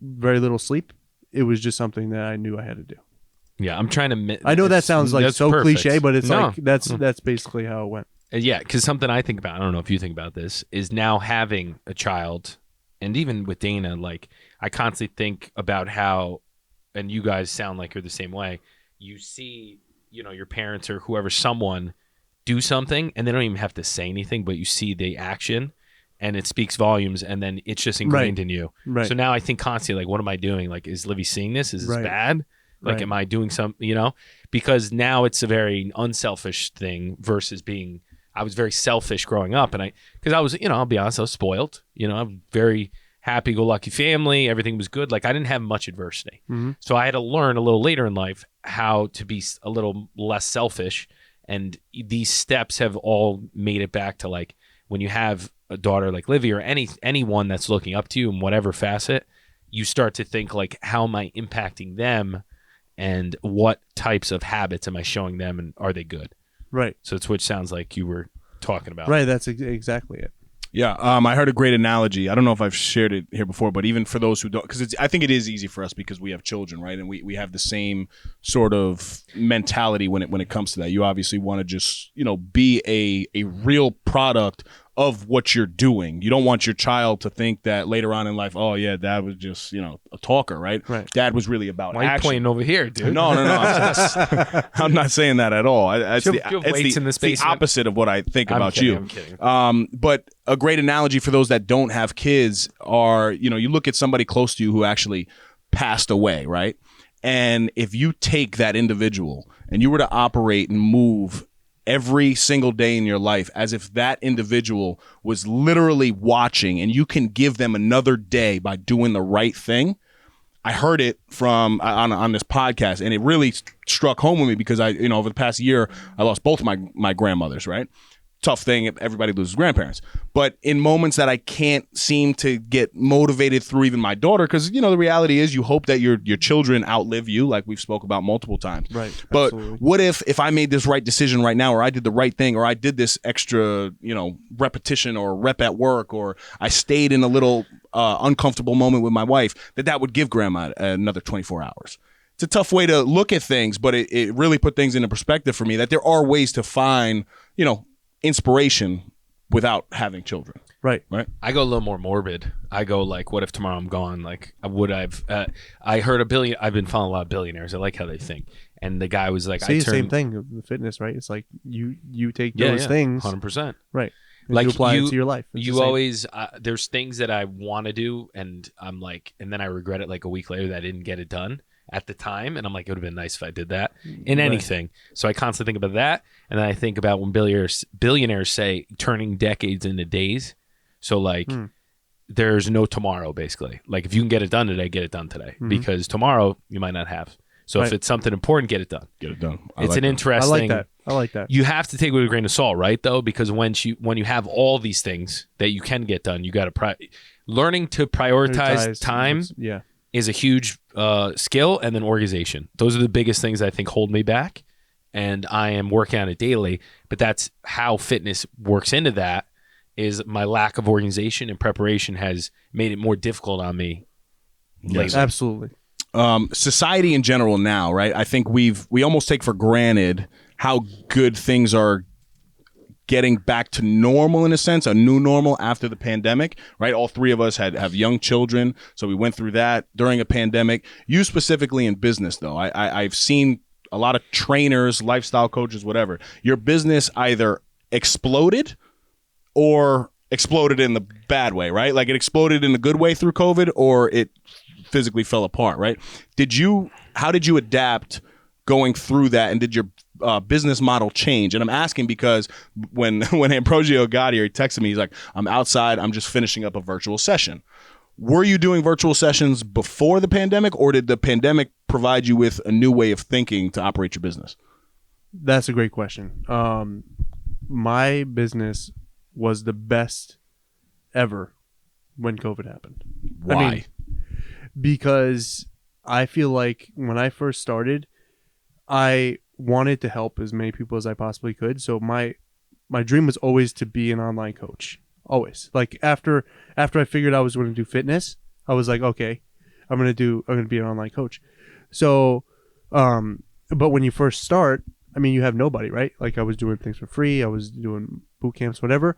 very little sleep, it was just something that I knew I had to do. Yeah, I'm trying to. I know that sounds like that's so perfect. cliche, but it's No. like that's basically how it went. Yeah, because something I think about, I don't know if you think about this, is now having a child, and even with Dana, like I constantly think about how, and you guys sound like you're the same way. You see, your parents or whoever, someone do something and they don't even have to say anything, but you see the action and it speaks volumes, and then it's just ingrained in you. Right. So now I think constantly, like, what am I doing? Like, is Livy seeing this? Is this bad? Like, am I doing something, because now it's a very unselfish thing versus being, I was very selfish growing up. And because I was, I'll be honest, I was spoiled, I'm very happy-go-lucky family. Everything was good. Like, I didn't have much adversity. Mm-hmm. So I had to learn a little later in life how to be a little less selfish. And these steps have all made it back to, like, when you have a daughter like Livy or anyone that's looking up to you in whatever facet, you start to think, like, how am I impacting them and what types of habits am I showing them and are they good? Right. So it's which sounds like you were talking about. Right. That's exactly it. Yeah, I heard a great analogy. I don't know if I've shared it here before, but even for those who don't, because I think it is easy for us because we have children, right? And we have the same sort of mentality when it comes to that. You obviously want to just, be a real product of what you're doing. You don't want your child to think that later on in life, oh yeah, dad was just, a talker, right? Right. Dad was really about Why are you action. pointing over here, dude? No. I'm not saying that at all. It's You have weights in this the basement? opposite of what I think I'm about kidding, you. I'm kidding. But a great analogy for those that don't have kids are, you look at somebody close to you who actually passed away, right? And if you take that individual and you were to operate and move every single day in your life as if that individual was literally watching and you can give them another day by doing the right thing. I heard it from on this podcast, and it really struck home with me because over the past year, I lost both of my grandmothers, right? Tough thing, everybody loses grandparents. But in moments that I can't seem to get motivated through even my daughter, because, the reality is you hope that your children outlive you, like we've spoke about multiple times. Right. But Absolutely. what if I made this right decision right now, or I did the right thing, or I did this extra, repetition or rep at work, or I stayed in a little uncomfortable moment with my wife, that would give grandma another 24 hours. It's a tough way to look at things, but it really put things into perspective for me that there are ways to find, inspiration without having children. Right. I go a little more morbid. I go like, what if tomorrow I'm gone? Like, I heard I've been following a lot of billionaires. I like how they think. And the guy was like, Same thing, the fitness, right? It's like you take those things. 100%. Right. And Like you apply it to your life. It's the You same. always, there's things that I want to do and I'm like, and then I regret it like a week later that I didn't get it done at the time. And I'm like, it would have been nice if I did that in anything. So I constantly think about that. And then I think about when billionaires say turning decades into days. So like there's no tomorrow, basically. Like if you can get it done today, get it done today. Because tomorrow you might not have. So if it's something important, get it done. Get it done. It's an interesting. I like that. You have to take it with a grain of salt, right? Though, because when you have all these things that you can get done, you got to learning to prioritize time. Yeah. Is a huge skill, and then organization. Those are the biggest things I think hold me back, and I am working on it daily. But that's how fitness works into that. Is my lack of organization and preparation has made it more difficult on me. Yes, absolutely. Society in general now, right? I think we almost take for granted how good things are getting back to normal, in a sense, a new normal after the pandemic, right? All three of us have young children, so we went through that during a pandemic. You specifically in business, though, I've seen a lot of trainers, lifestyle coaches, whatever. Your business either exploded or exploded in the bad way, right? Like it exploded in the good way through COVID, or it physically fell apart, right? How did you adapt going through that, and did your business model change? And I'm asking because when Ambrogio got here, he texted me, he's like, I'm outside, I'm just finishing up a virtual session. Were you doing virtual sessions before the pandemic, or did the pandemic provide you with a new way of thinking to operate your business? That's a great question. My business was the best ever when COVID happened. Why? Because I feel like when I first started, I wanted to help as many people as I possibly could. So my dream was always to be an online coach. Always. Like after I figured I was going to do fitness, I was like, okay, I'm going to be an online coach. So, but when you first start, I mean, you have nobody, right? Like I was doing things for free. I was doing boot camps, whatever.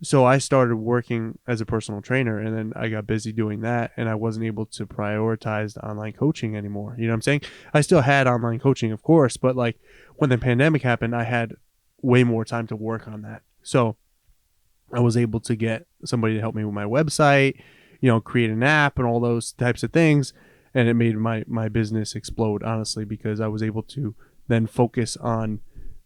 So I started working as a personal trainer, and then I got busy doing that, and I wasn't able to prioritize the online coaching anymore. You know what I'm saying? I still had online coaching, of course, but like when the pandemic happened, I had way more time to work on that. So I was able to get somebody to help me with my website, create an app and all those types of things. And it made my business explode, honestly, because I was able to then focus on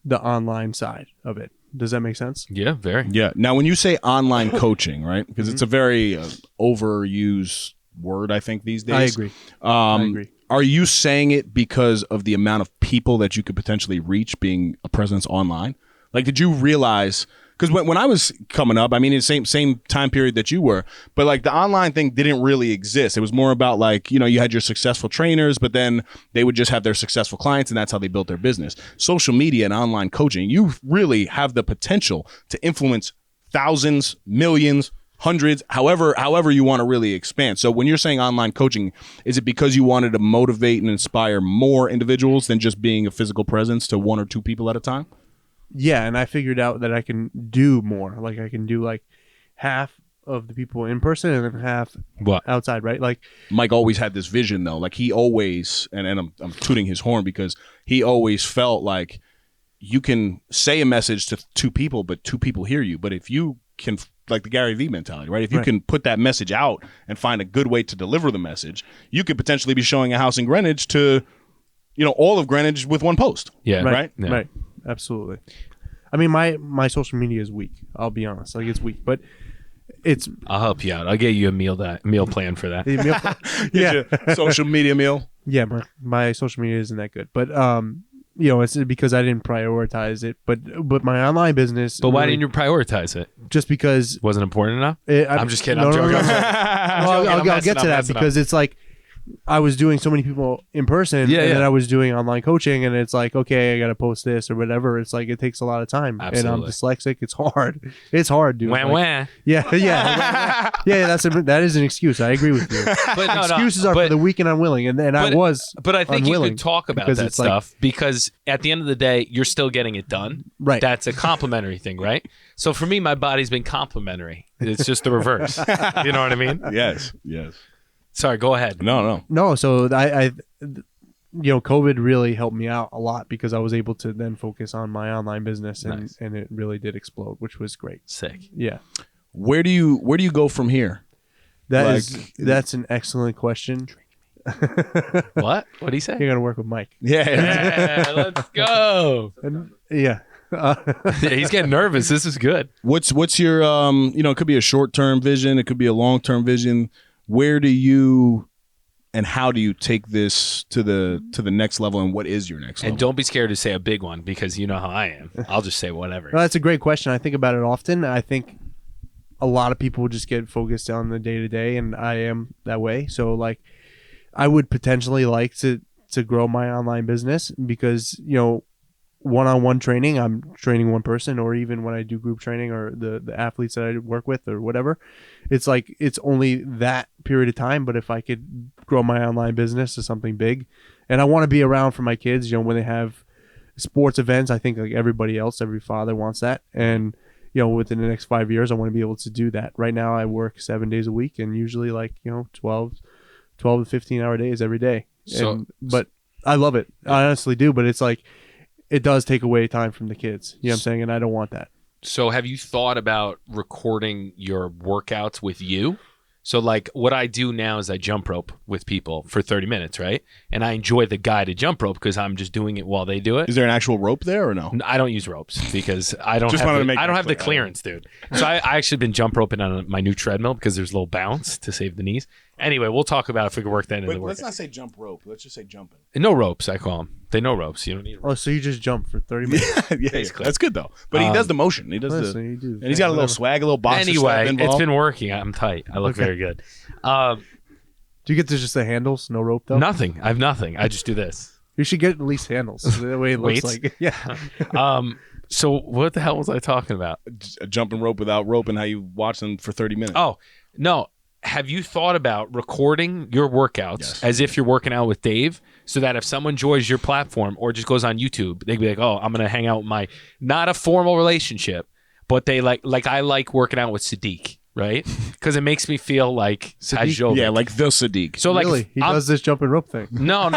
the online side of it. Does that make sense? Yeah, very. Yeah. Now, when you say online coaching, right? Because it's a very overused word, I think, these days. I agree. I agree. Are you saying it because of the amount of people that you could potentially reach being a presence online? Like, did you realize? Because when I was coming up, I mean, it's the same time period that you were, but like the online thing didn't really exist. It was more about like, you had your successful trainers, but then they would just have their successful clients and that's how they built their business. Social media and online coaching, you really have the potential to influence thousands, millions, hundreds, however you want to really expand. So when you're saying online coaching, is it because you wanted to motivate and inspire more individuals than just being a physical presence to one or two people at a time? Yeah, and I figured out that I can do more. Like I can do like half of the people in person and then half outside, right? Like Mike always had this vision though. Like he always, and I'm tooting his horn because he always felt like you can say a message to two people, but two people hear you. But if you can, like the Gary Vee mentality, right? If you can put that message out and find a good way to deliver the message, you could potentially be showing a house in Greenwich to, all of Greenwich with one post. Yeah. Right? Yeah. Right. Absolutely. I mean, my social media is weak. I'll be honest. Like it's weak, but it's. I'll help you out. I'll get you a meal plan for that. Yeah. Social media meal. Yeah. My social media isn't that good, but it's because I didn't prioritize it. But my online business. But why didn't you prioritize it? Just because wasn't important enough. I'm just kidding. No, I'm joking. no. I'll get to that because it's like. I was doing so many people in person and then I was doing online coaching and it's like, okay, I got to post this or whatever. It's like, it takes a lot of time. Absolutely. And I'm dyslexic. It's hard. It's hard, dude. Wah, wah. Yeah. That is an excuse. I agree with you. But Excuses are for the weak and unwilling. And I was But I think you could talk about that it's like- stuff because at the end of the day, you're still getting it done. Right. That's a complimentary thing, right? So for me, my body's been complimentary. It's just the reverse. You know what I mean? Yes. Sorry, go ahead. No. So I COVID really helped me out a lot because I was able to then focus on my online business and it really did explode, which was great. Sick. Yeah. Where do you go from here? That's an excellent question. What? What did he say? You're gonna work with Mike. Yeah, let's go. Yeah. He's getting nervous. This is good. What's your it could be a short-term vision, it could be a long-term vision. Where do you and how do you take this to the next level, and what is your next level? And don't be scared to say a big one because you know how I am. I'll just say whatever. No, that's a great question. I think about it often. I think a lot of people just get focused on the day-to-day, and I am that way. So like I would potentially like to grow my online business because, one-on-one training, I'm training one person, or even when I do group training or the athletes that I work with or whatever, it's like it's only that period of time. But if I could grow my online business to something big, and I want to be around for my kids, when they have sports events, I think like everybody else, every father wants that. And, within the next 5 years, I want to be able to do that. Right now I work 7 days a week and usually 12 to 15 hour days every day. But I love it. I honestly do. But it's like, it does take away time from the kids. You know what I'm saying? And I don't want that. So have you thought about recording your workouts with you? So like what I do now is I jump rope with people for 30 minutes, right? And I enjoy the guided jump rope because I'm just doing it while they do it. Is there an actual rope there or no? I don't use ropes because I don't Just have wanted to make I don't that have the clear. clearance, dude. So I actually been jump roping on my new treadmill because there's a little bounce to save the knees. Anyway, we'll talk about if we can work that into the But let's workout. not say jump rope. Let's just say jumping. No ropes, I call them. They know ropes. You don't need ropes. Oh, so you just jump for 30 minutes? Yeah, Basically. that's good though. But he does the motion. He does Listen, you do. and he's got a little Whatever. swag, a little boxer strap Anyway, involved. it's been working. I'm tight. I look Okay. very good. Do you get to just the handles? No rope though? Nothing. I have nothing. I just do this. You should get at least handles. The way it looks Weights? like. Yeah. So what the hell was I talking about? a jumping rope without rope, and how you watch them for 30 minutes. Oh, no. Have you thought about recording your workouts as if you're working out with Dave so that if someone joins your platform or just goes on YouTube, they'd be like, oh, I'm going to hang out with not a formal relationship, but they like I like working out with Sadiq, right? Because it makes me feel like Hajovic. Yeah, like the Sadiq. So like Really? He does this jumping rope thing. No.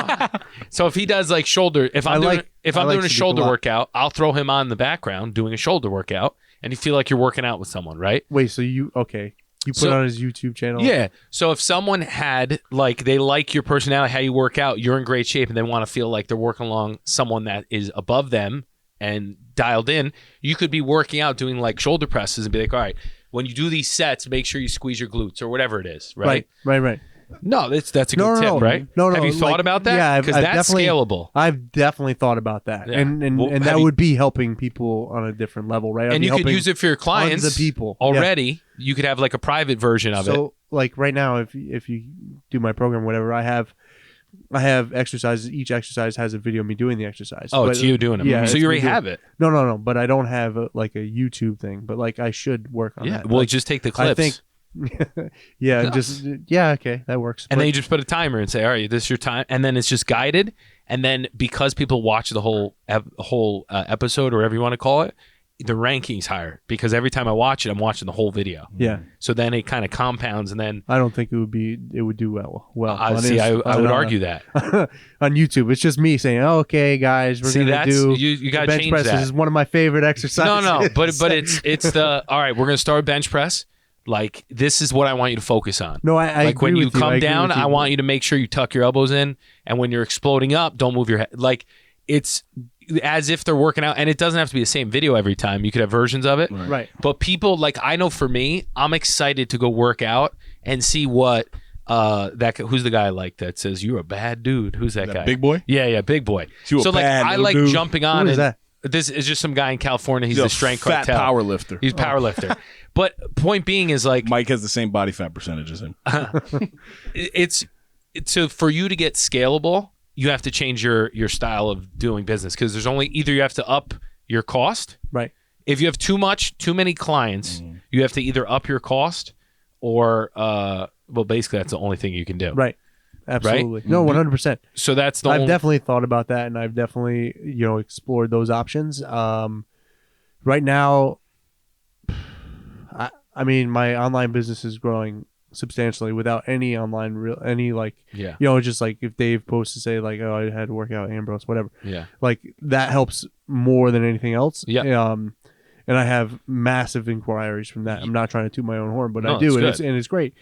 So if he does like shoulder, if I'm doing a Sadiq shoulder a lot. workout, I'll throw him on in the background doing a shoulder workout, and you feel like you're working out with someone, right? Wait, so you put it on his YouTube channel? Yeah. So if someone had like they like your personality, how you work out, you're in great shape, and they want to feel like they're working along someone that is above them and dialed in, you could be working out doing like shoulder presses and be like, all right, when you do these sets, make sure you squeeze your glutes or whatever it is, right? Right. No, that's a good tip, right? No. Have you thought about that? Yeah, because I've that's definitely- scalable. I've definitely thought about that, Yeah. and Well, that have you- would be helping people on a different level, right? I'd And be you could helping use it for your clients tons of people already. You could have like a private version of it. So, like right now, if you do my program, whatever, I have exercises. Each exercise has a video of me doing the exercise. Oh, But- it's you doing it. Yeah, so it's you me already doing- have it. No. But I don't have like a YouTube thing. But like I should work on Yeah. that. Well, Like, just take the clips. I think. Okay, that works. And But- then you just put a timer and say, all right, this is your time. And then it's just guided. And then because people watch the whole episode or whatever you want to call it, the ranking's higher. Because every time I watch it, I'm watching the whole video. yeah, So then it kind of compounds. And then I don't think it would do well. I on would argue that. on YouTube. It's just me saying, oh, "Okay, guys, we're See, gonna that's do you got to bench change press. that. This is one of my favorite exercises." No, but it's the all right. We're gonna start bench press. Like this is what I want you to focus on. No, I like when agree you with you. I come agree down, with you. I want you to make sure you tuck your elbows in, and when you're exploding up, don't move your head. Like it's as if they're working out, and it doesn't have to be the same video every time. You could have versions of it, Right. But people like I know for me, I'm excited to go work out and see what who's the guy like that says you're a bad dude. Who's that guy? Big boy? Yeah, big boy. You a So like bad I little like dude. jumping on. Who is and- that? This is just some guy in California. He's He's the a strength fat cartel. power lifter. He's a power lifter. But point being is like Mike has the same body fat percentage as him. it's so for you to get scalable, you have to change your style of doing business because there's only either you have to up your cost. Right. If you have too many clients, you have to either up your cost or well, basically that's the only thing you can do. Right. Absolutely. No, 100%. So that's the I've only, definitely thought about that, and I've definitely explored those options. Right now, I mean, my online business is growing substantially without any online just like if Dave posts to say like, oh, I had to work out Ambrose, whatever. yeah. Like that helps more than anything else. Yeah. And I have massive inquiries from that. I'm not trying to toot my own horn, but No, I do, it's and good. it's great.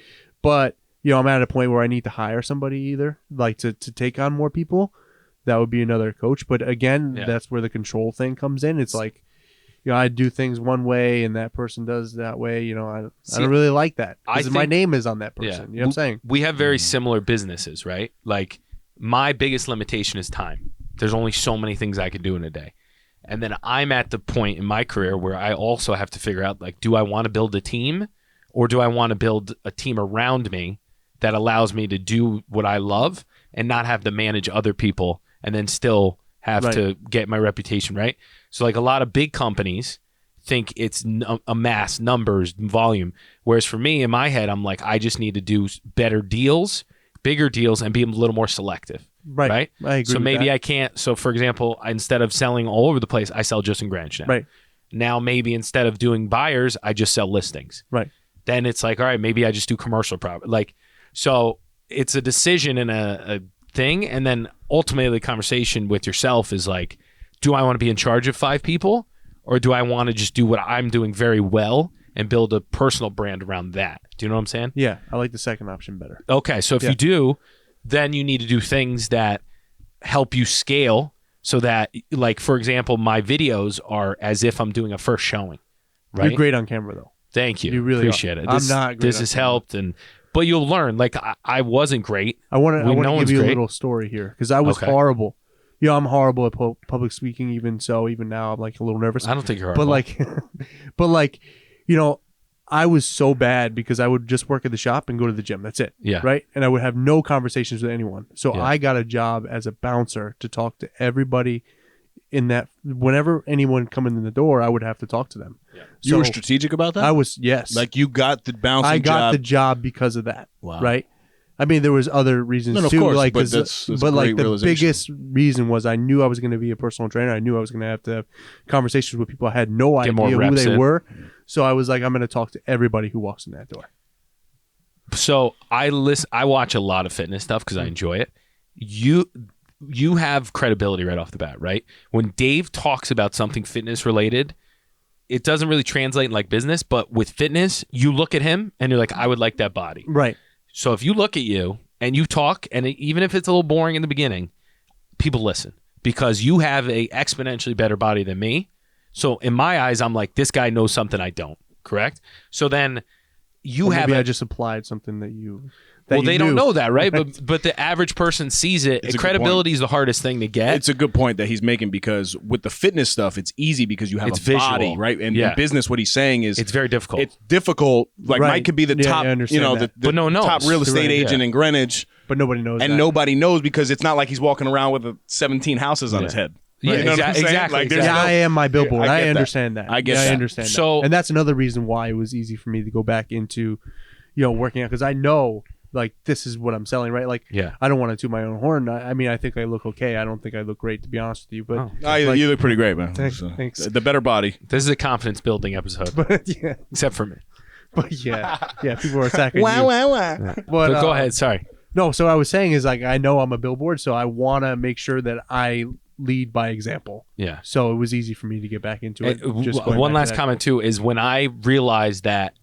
But I'm at a point where I need to hire somebody either, like to take on more people. That would be another coach. But again, Yeah. that's where the control thing comes in. It's like, I do things one way and that person does that way. I See, don't really like that I because my think- name is on that Yeah. person. You know what I'm saying? We have very similar businesses, right? Like my biggest limitation is time. There's only so many things I can do in a day. And then I'm at the point in my career where I also have to figure out like, do I want to build a team or do I want to build a team around me that allows me to do what I love and not have to manage other people and then still have Right. to get my reputation right? So like a lot of big companies think it's a mass, numbers, volume. Whereas for me, in my head, I'm like, I just need to do better deals, bigger deals, and be a little more selective. Right. Right. I agree So with maybe that. I can't. So for example, instead of selling all over the place, I sell just in Greenwich now. Right. Now maybe instead of doing buyers, I just sell listings. Right. Then it's like, all right, maybe I just do commercial property. Like, so it's a decision and a thing, and then ultimately the conversation with yourself is like, do I want to be in charge of 5 people, or do I want to just do what I'm doing very well and build a personal brand around that? Do you know what I'm saying? Yeah. I like the second option better. Okay, so if Yeah. you do, then you need to do things that help you scale so that, like, for example, my videos are as if I'm doing a first showing, right? You're great on camera though. Thank you. You really appreciate are. it. I'm This, not great This on has camera. helped, but you'll learn. Like, I wasn't great. I want No to one's give you great. a little story here because I was Okay. horrible. I'm horrible at public speaking. Even now, I'm like a little nervous. I don't think you're But horrible. like, I was so bad because I would just work at the shop and go to the gym. That's it. Yeah. Right. And I would have no conversations with anyone. So Yeah. I got a job as a bouncer to talk to everybody. In that, whenever anyone come in the door, I would have to talk to them. Yeah. You were So strategic about that? I was, yes. Like you got the bouncing I got job. the job because of that. Wow. Right. I mean, there was other reasons No, of too. course, Like, but 'cause- that's a but like great the realization. biggest reason was I knew I was going to be a personal trainer. I knew I was going to have conversations with people I had no Get more idea who reps they in. were. So I was like, I'm going to talk to everybody who walks in that door. So I watch a lot of fitness stuff because I enjoy it. You have credibility right off the bat, right? When Dave talks about something fitness related, it doesn't really translate in like business, but with fitness, you look at him and you're like, I would like that body. Right. So if you look at you and you talk, and even if it's a little boring in the beginning, people listen because you have a exponentially better body than me. So in my eyes, I'm like, this guy knows something I don't. Correct? So then you Or have maybe a- I just applied something that you. well, you they don't knew. know that, right? But the average person sees it. It's a good Credibility is the hardest thing to get. It's a good point that he's making because with the fitness stuff, it's easy because you have It's a visual. body, right? And Yeah. in business, what he's saying is It's very difficult. It's difficult. Like Right. Mike could be the Yeah, top, I understand the that. But no one knows. top real estate Right, agent yeah. in Greenwich, But nobody knows. and that. nobody knows because it's not like he's walking around with 17 houses on his head. Yeah, You know what I'm saying? exactly. Like, there's Yeah, no- I am my billboard. I I, get that. understand that. I get Yeah, that. I understand So- that. And that's another reason why it was easy for me to go back into, working out because I know like this is what I'm selling, right? Like, Yeah. I don't want to toot my own horn. I mean, I think I look okay. I don't think I look great, to be honest with you. But, Oh. No, you look pretty great, man. Thanks- So, thanks. The better body. This is a confidence building episode, but yeah, except for me. people are attacking you. wow. But Go ahead. Sorry. No, so what I was saying is like I know I'm a billboard, so I want to make sure that I lead by example. Yeah. So it was easy for me to get back into it. Just going One back to last that. comment too is when I realized that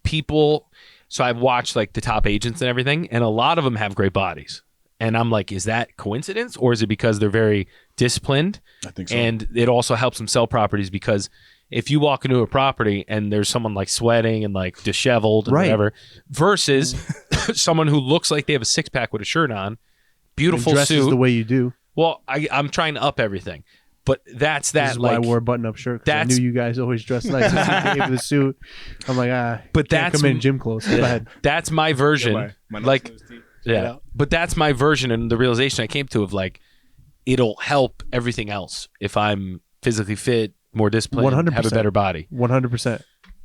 people. So I've watched like the top agents and everything, and a lot of them have great bodies. And I'm like, is that coincidence or is it because they're very disciplined? I think so. And it also helps them sell properties because if you walk into a property and there's someone like sweating and like disheveled and Right. whatever, versus someone who looks like they have a six pack with a shirt on, And beautiful dresses suit. the way you do. Well, I'm trying to up everything, but that's This that is why like. I wore a button-up shirt. 'Cause I that's- knew you guys always dressed like this. You gave the suit. I'm like, But can't that's- come in gym clothes. Go ahead. That's my version. My like, nose teeth. yeah. But that's my version and the realization I came to of like, it'll help everything else if I'm physically fit, more disciplined, 100%. have a better body. 100%.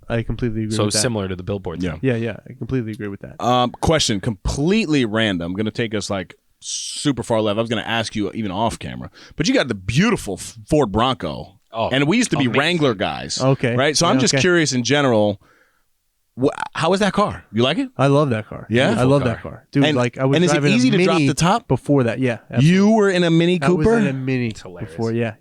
I completely agree So with that. similar to the billboard. Yeah. thing. Yeah, I completely agree with that. Question, completely random. Going to take us like super far left. I was going to ask you even off camera, but you got the beautiful Ford Bronco. Oh, and we used to be amazing. Wrangler guys. Okay. Right? So I'm Yeah, just okay. curious in general, how is that car? You like it? I love that car. Yeah? I love that car. Dude, And- like I was and is it driving easy a to Mini drop the top? before that. Yeah. absolutely. You were in a Mini I was Cooper? in a Mini hilarious. before. Yeah.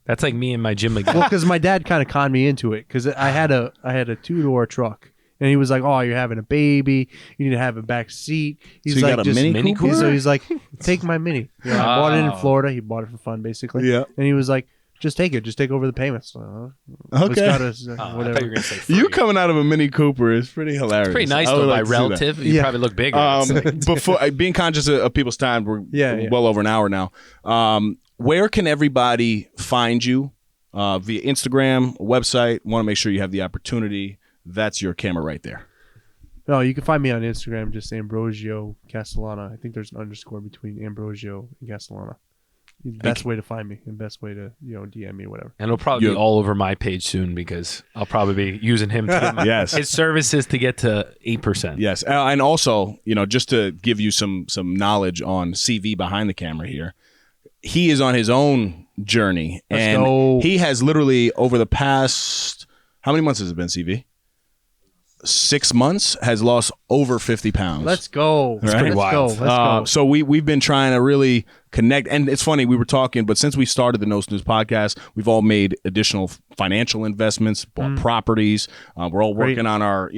That's like me and my gym again. Well, because my dad kind of conned me into it because I had a 2-door truck. And he was like, "Oh, you're having a baby. You need to have a back seat." He's So you like, got a just, Mini Mini Cooper? So he's like, "Take my Mini." I bought it in Oh. Florida. He bought it for fun, basically. Yeah. And he was like, "Just take it. Just take over the payments." Okay. Oh, I whatever. thought you were gonna say free. You coming out of a Mini Cooper is pretty hilarious. It's pretty nice I would though. like By to see that. relative, you Yeah. probably look bigger. Before being conscious of people's time, we're Yeah. well over an hour now. Where can everybody find you? Via Instagram, website. Want to make sure you have the opportunity. That's your camera right there. No, you can find me on Instagram, just Ambrogio Castellano. I think there's an underscore between Ambrogio and Castellano. Best way to find me and best way to DM me, whatever. And it'll probably You- be all over my page soon because I'll probably be using him to get my, Yes. his services to get to 8%. Yes, and also, just to give you some knowledge on CV behind the camera here, he is on his own journey, Let's and go. he has literally over the past how many months has it been? CV 6 months has lost over 50 pounds. Let's go. That's pretty Let's go. So we've been trying to really connect, and it's funny we were talking, but since we started the No Snooze podcast, we've all made additional financial investments, bought properties. We're all Great. working on our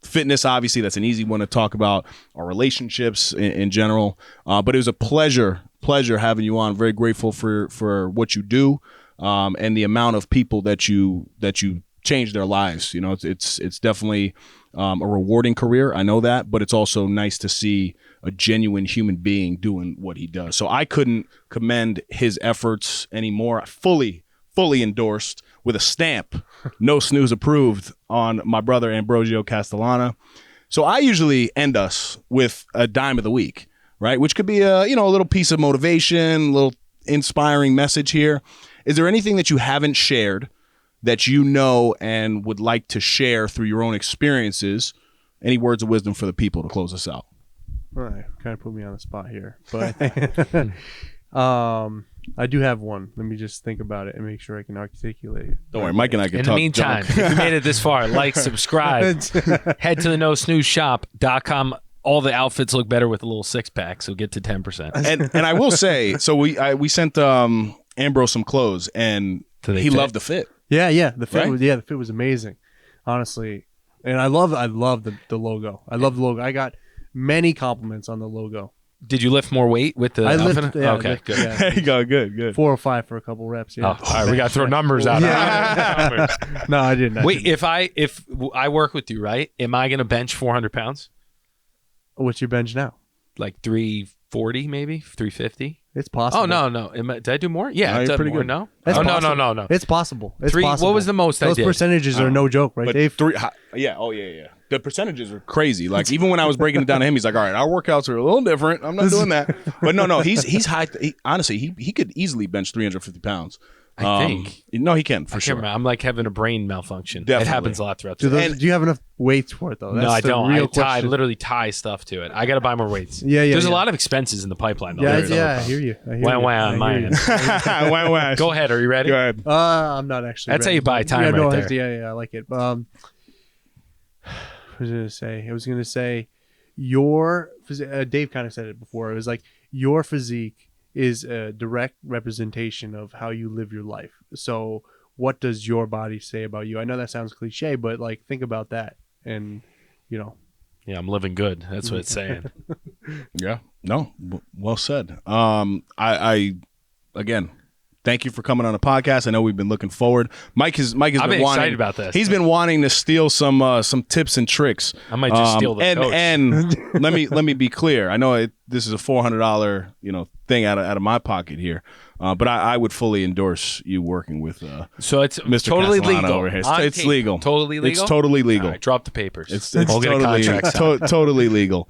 fitness. Obviously, that's an easy one to talk about. Our relationships in general, but it was a pleasure having you on. Very grateful for what you do, and the amount of people that you change their lives. It's definitely a rewarding career. I know that, but it's also nice to see a genuine human being doing what he does. So I couldn't commend his efforts anymore. Fully endorsed with a stamp, No Snooze approved on my brother Ambrogio Castellano. So I usually end us with a dime of the week, right? Which could be a little piece of motivation, a little inspiring message here. Is there anything that you haven't shared that you know and would like to share through your own experiences? Any words of wisdom for the people to close us out? All right, kind of put me on the spot here, but I do have one. Let me just think about it and make sure I can articulate it. Don't worry, Mike and I can In talk. the meantime, junk. if you made it this far, like, subscribe, head to the NoSnoozeShop.com. All the outfits look better with a little 6-pack, so get to 10%. And I will say, so we sent Ambrose some clothes, and he loved the fit. Yeah, the fit Right? the fit was amazing, honestly, and I love the logo. I love the logo. I got many compliments on the logo. Did you lift more weight with the outfit? Lifted, yeah, okay, good. Yeah, There you go. Good. 405 for a couple reps. Yeah. Oh, all right, we got to throw numbers out. Yeah. No, I didn't. Wait, if I work with you, right? Am I going to bench 400 pounds? What's your bench now? Like 340, maybe 350. It's possible. Oh no! Did I do more? Yeah, No, I you're did pretty more. good. No. It's Oh possible. no! It's possible. It's possible. What was the most I Those did? percentages are no joke, right, But Dave? yeah. The percentages are crazy. Like even when I was breaking it down to him, he's like, "All right, our workouts are a little different. I'm not doing that." But no, he's high. Honestly, he could easily bench 350 pounds. I think. No, he can for I sure. can't remember. I'm like having a brain malfunction. Definitely. It happens a lot throughout Do, the day. do you have enough weights for it though? No, I the don't. Real I question. literally tie stuff to it. I got to buy more weights. Yeah. There's a yeah. lot of expenses in the pipeline. Though. Yeah, There is I other hear you. I hear Wah, you. wah I on hear my you. end. Go ahead. Are you ready? Go ahead. I'm not actually. That's how ready. you buy time right there. Yeah, I like it. What was I gonna say? I was gonna say your Dave kind of said it before. It was like your physique is a direct representation of how you live your life. So what does your body say about you? I know that sounds cliche, but like think about that, and you know. Yeah, I'm living good. That's what it's saying. Yeah. No. Well said. I again, thank you for coming on the podcast. I know we've been looking forward. Mike has I've been been wanting, excited about this. He's been wanting to steal some tips and tricks. I might just steal the coach. And let me be clear. I know this is a $400 thing out of my pocket here, but I would fully endorse you working with So it's Mr. totally Castellano legal. over here. On It's tape. legal. Totally legal. It's totally legal. All right, drop the papers. It's we'll get a totally, contract signed. totally legal.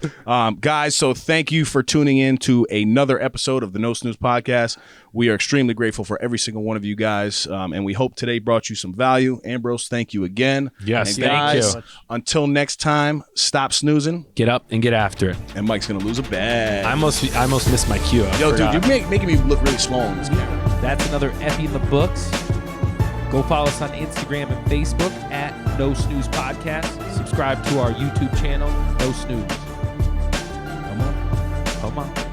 Guys, so thank you for tuning in to another episode of the No Snooze Podcast. We are extremely grateful for every single one of you guys, and we hope today brought you some value. Ambrose, thank you again. Yes, and thank guys, you. Until next time, stop snoozing, Get up and get after it. and Mike's going to lose a bet. I almost missed my cue. I Yo, forgot. dude, you're making me look really small on this camera. That's another Effie in the books. Go follow us on Instagram and Facebook at No Snooze Podcast. Subscribe to our YouTube channel, No Snooze. Come on.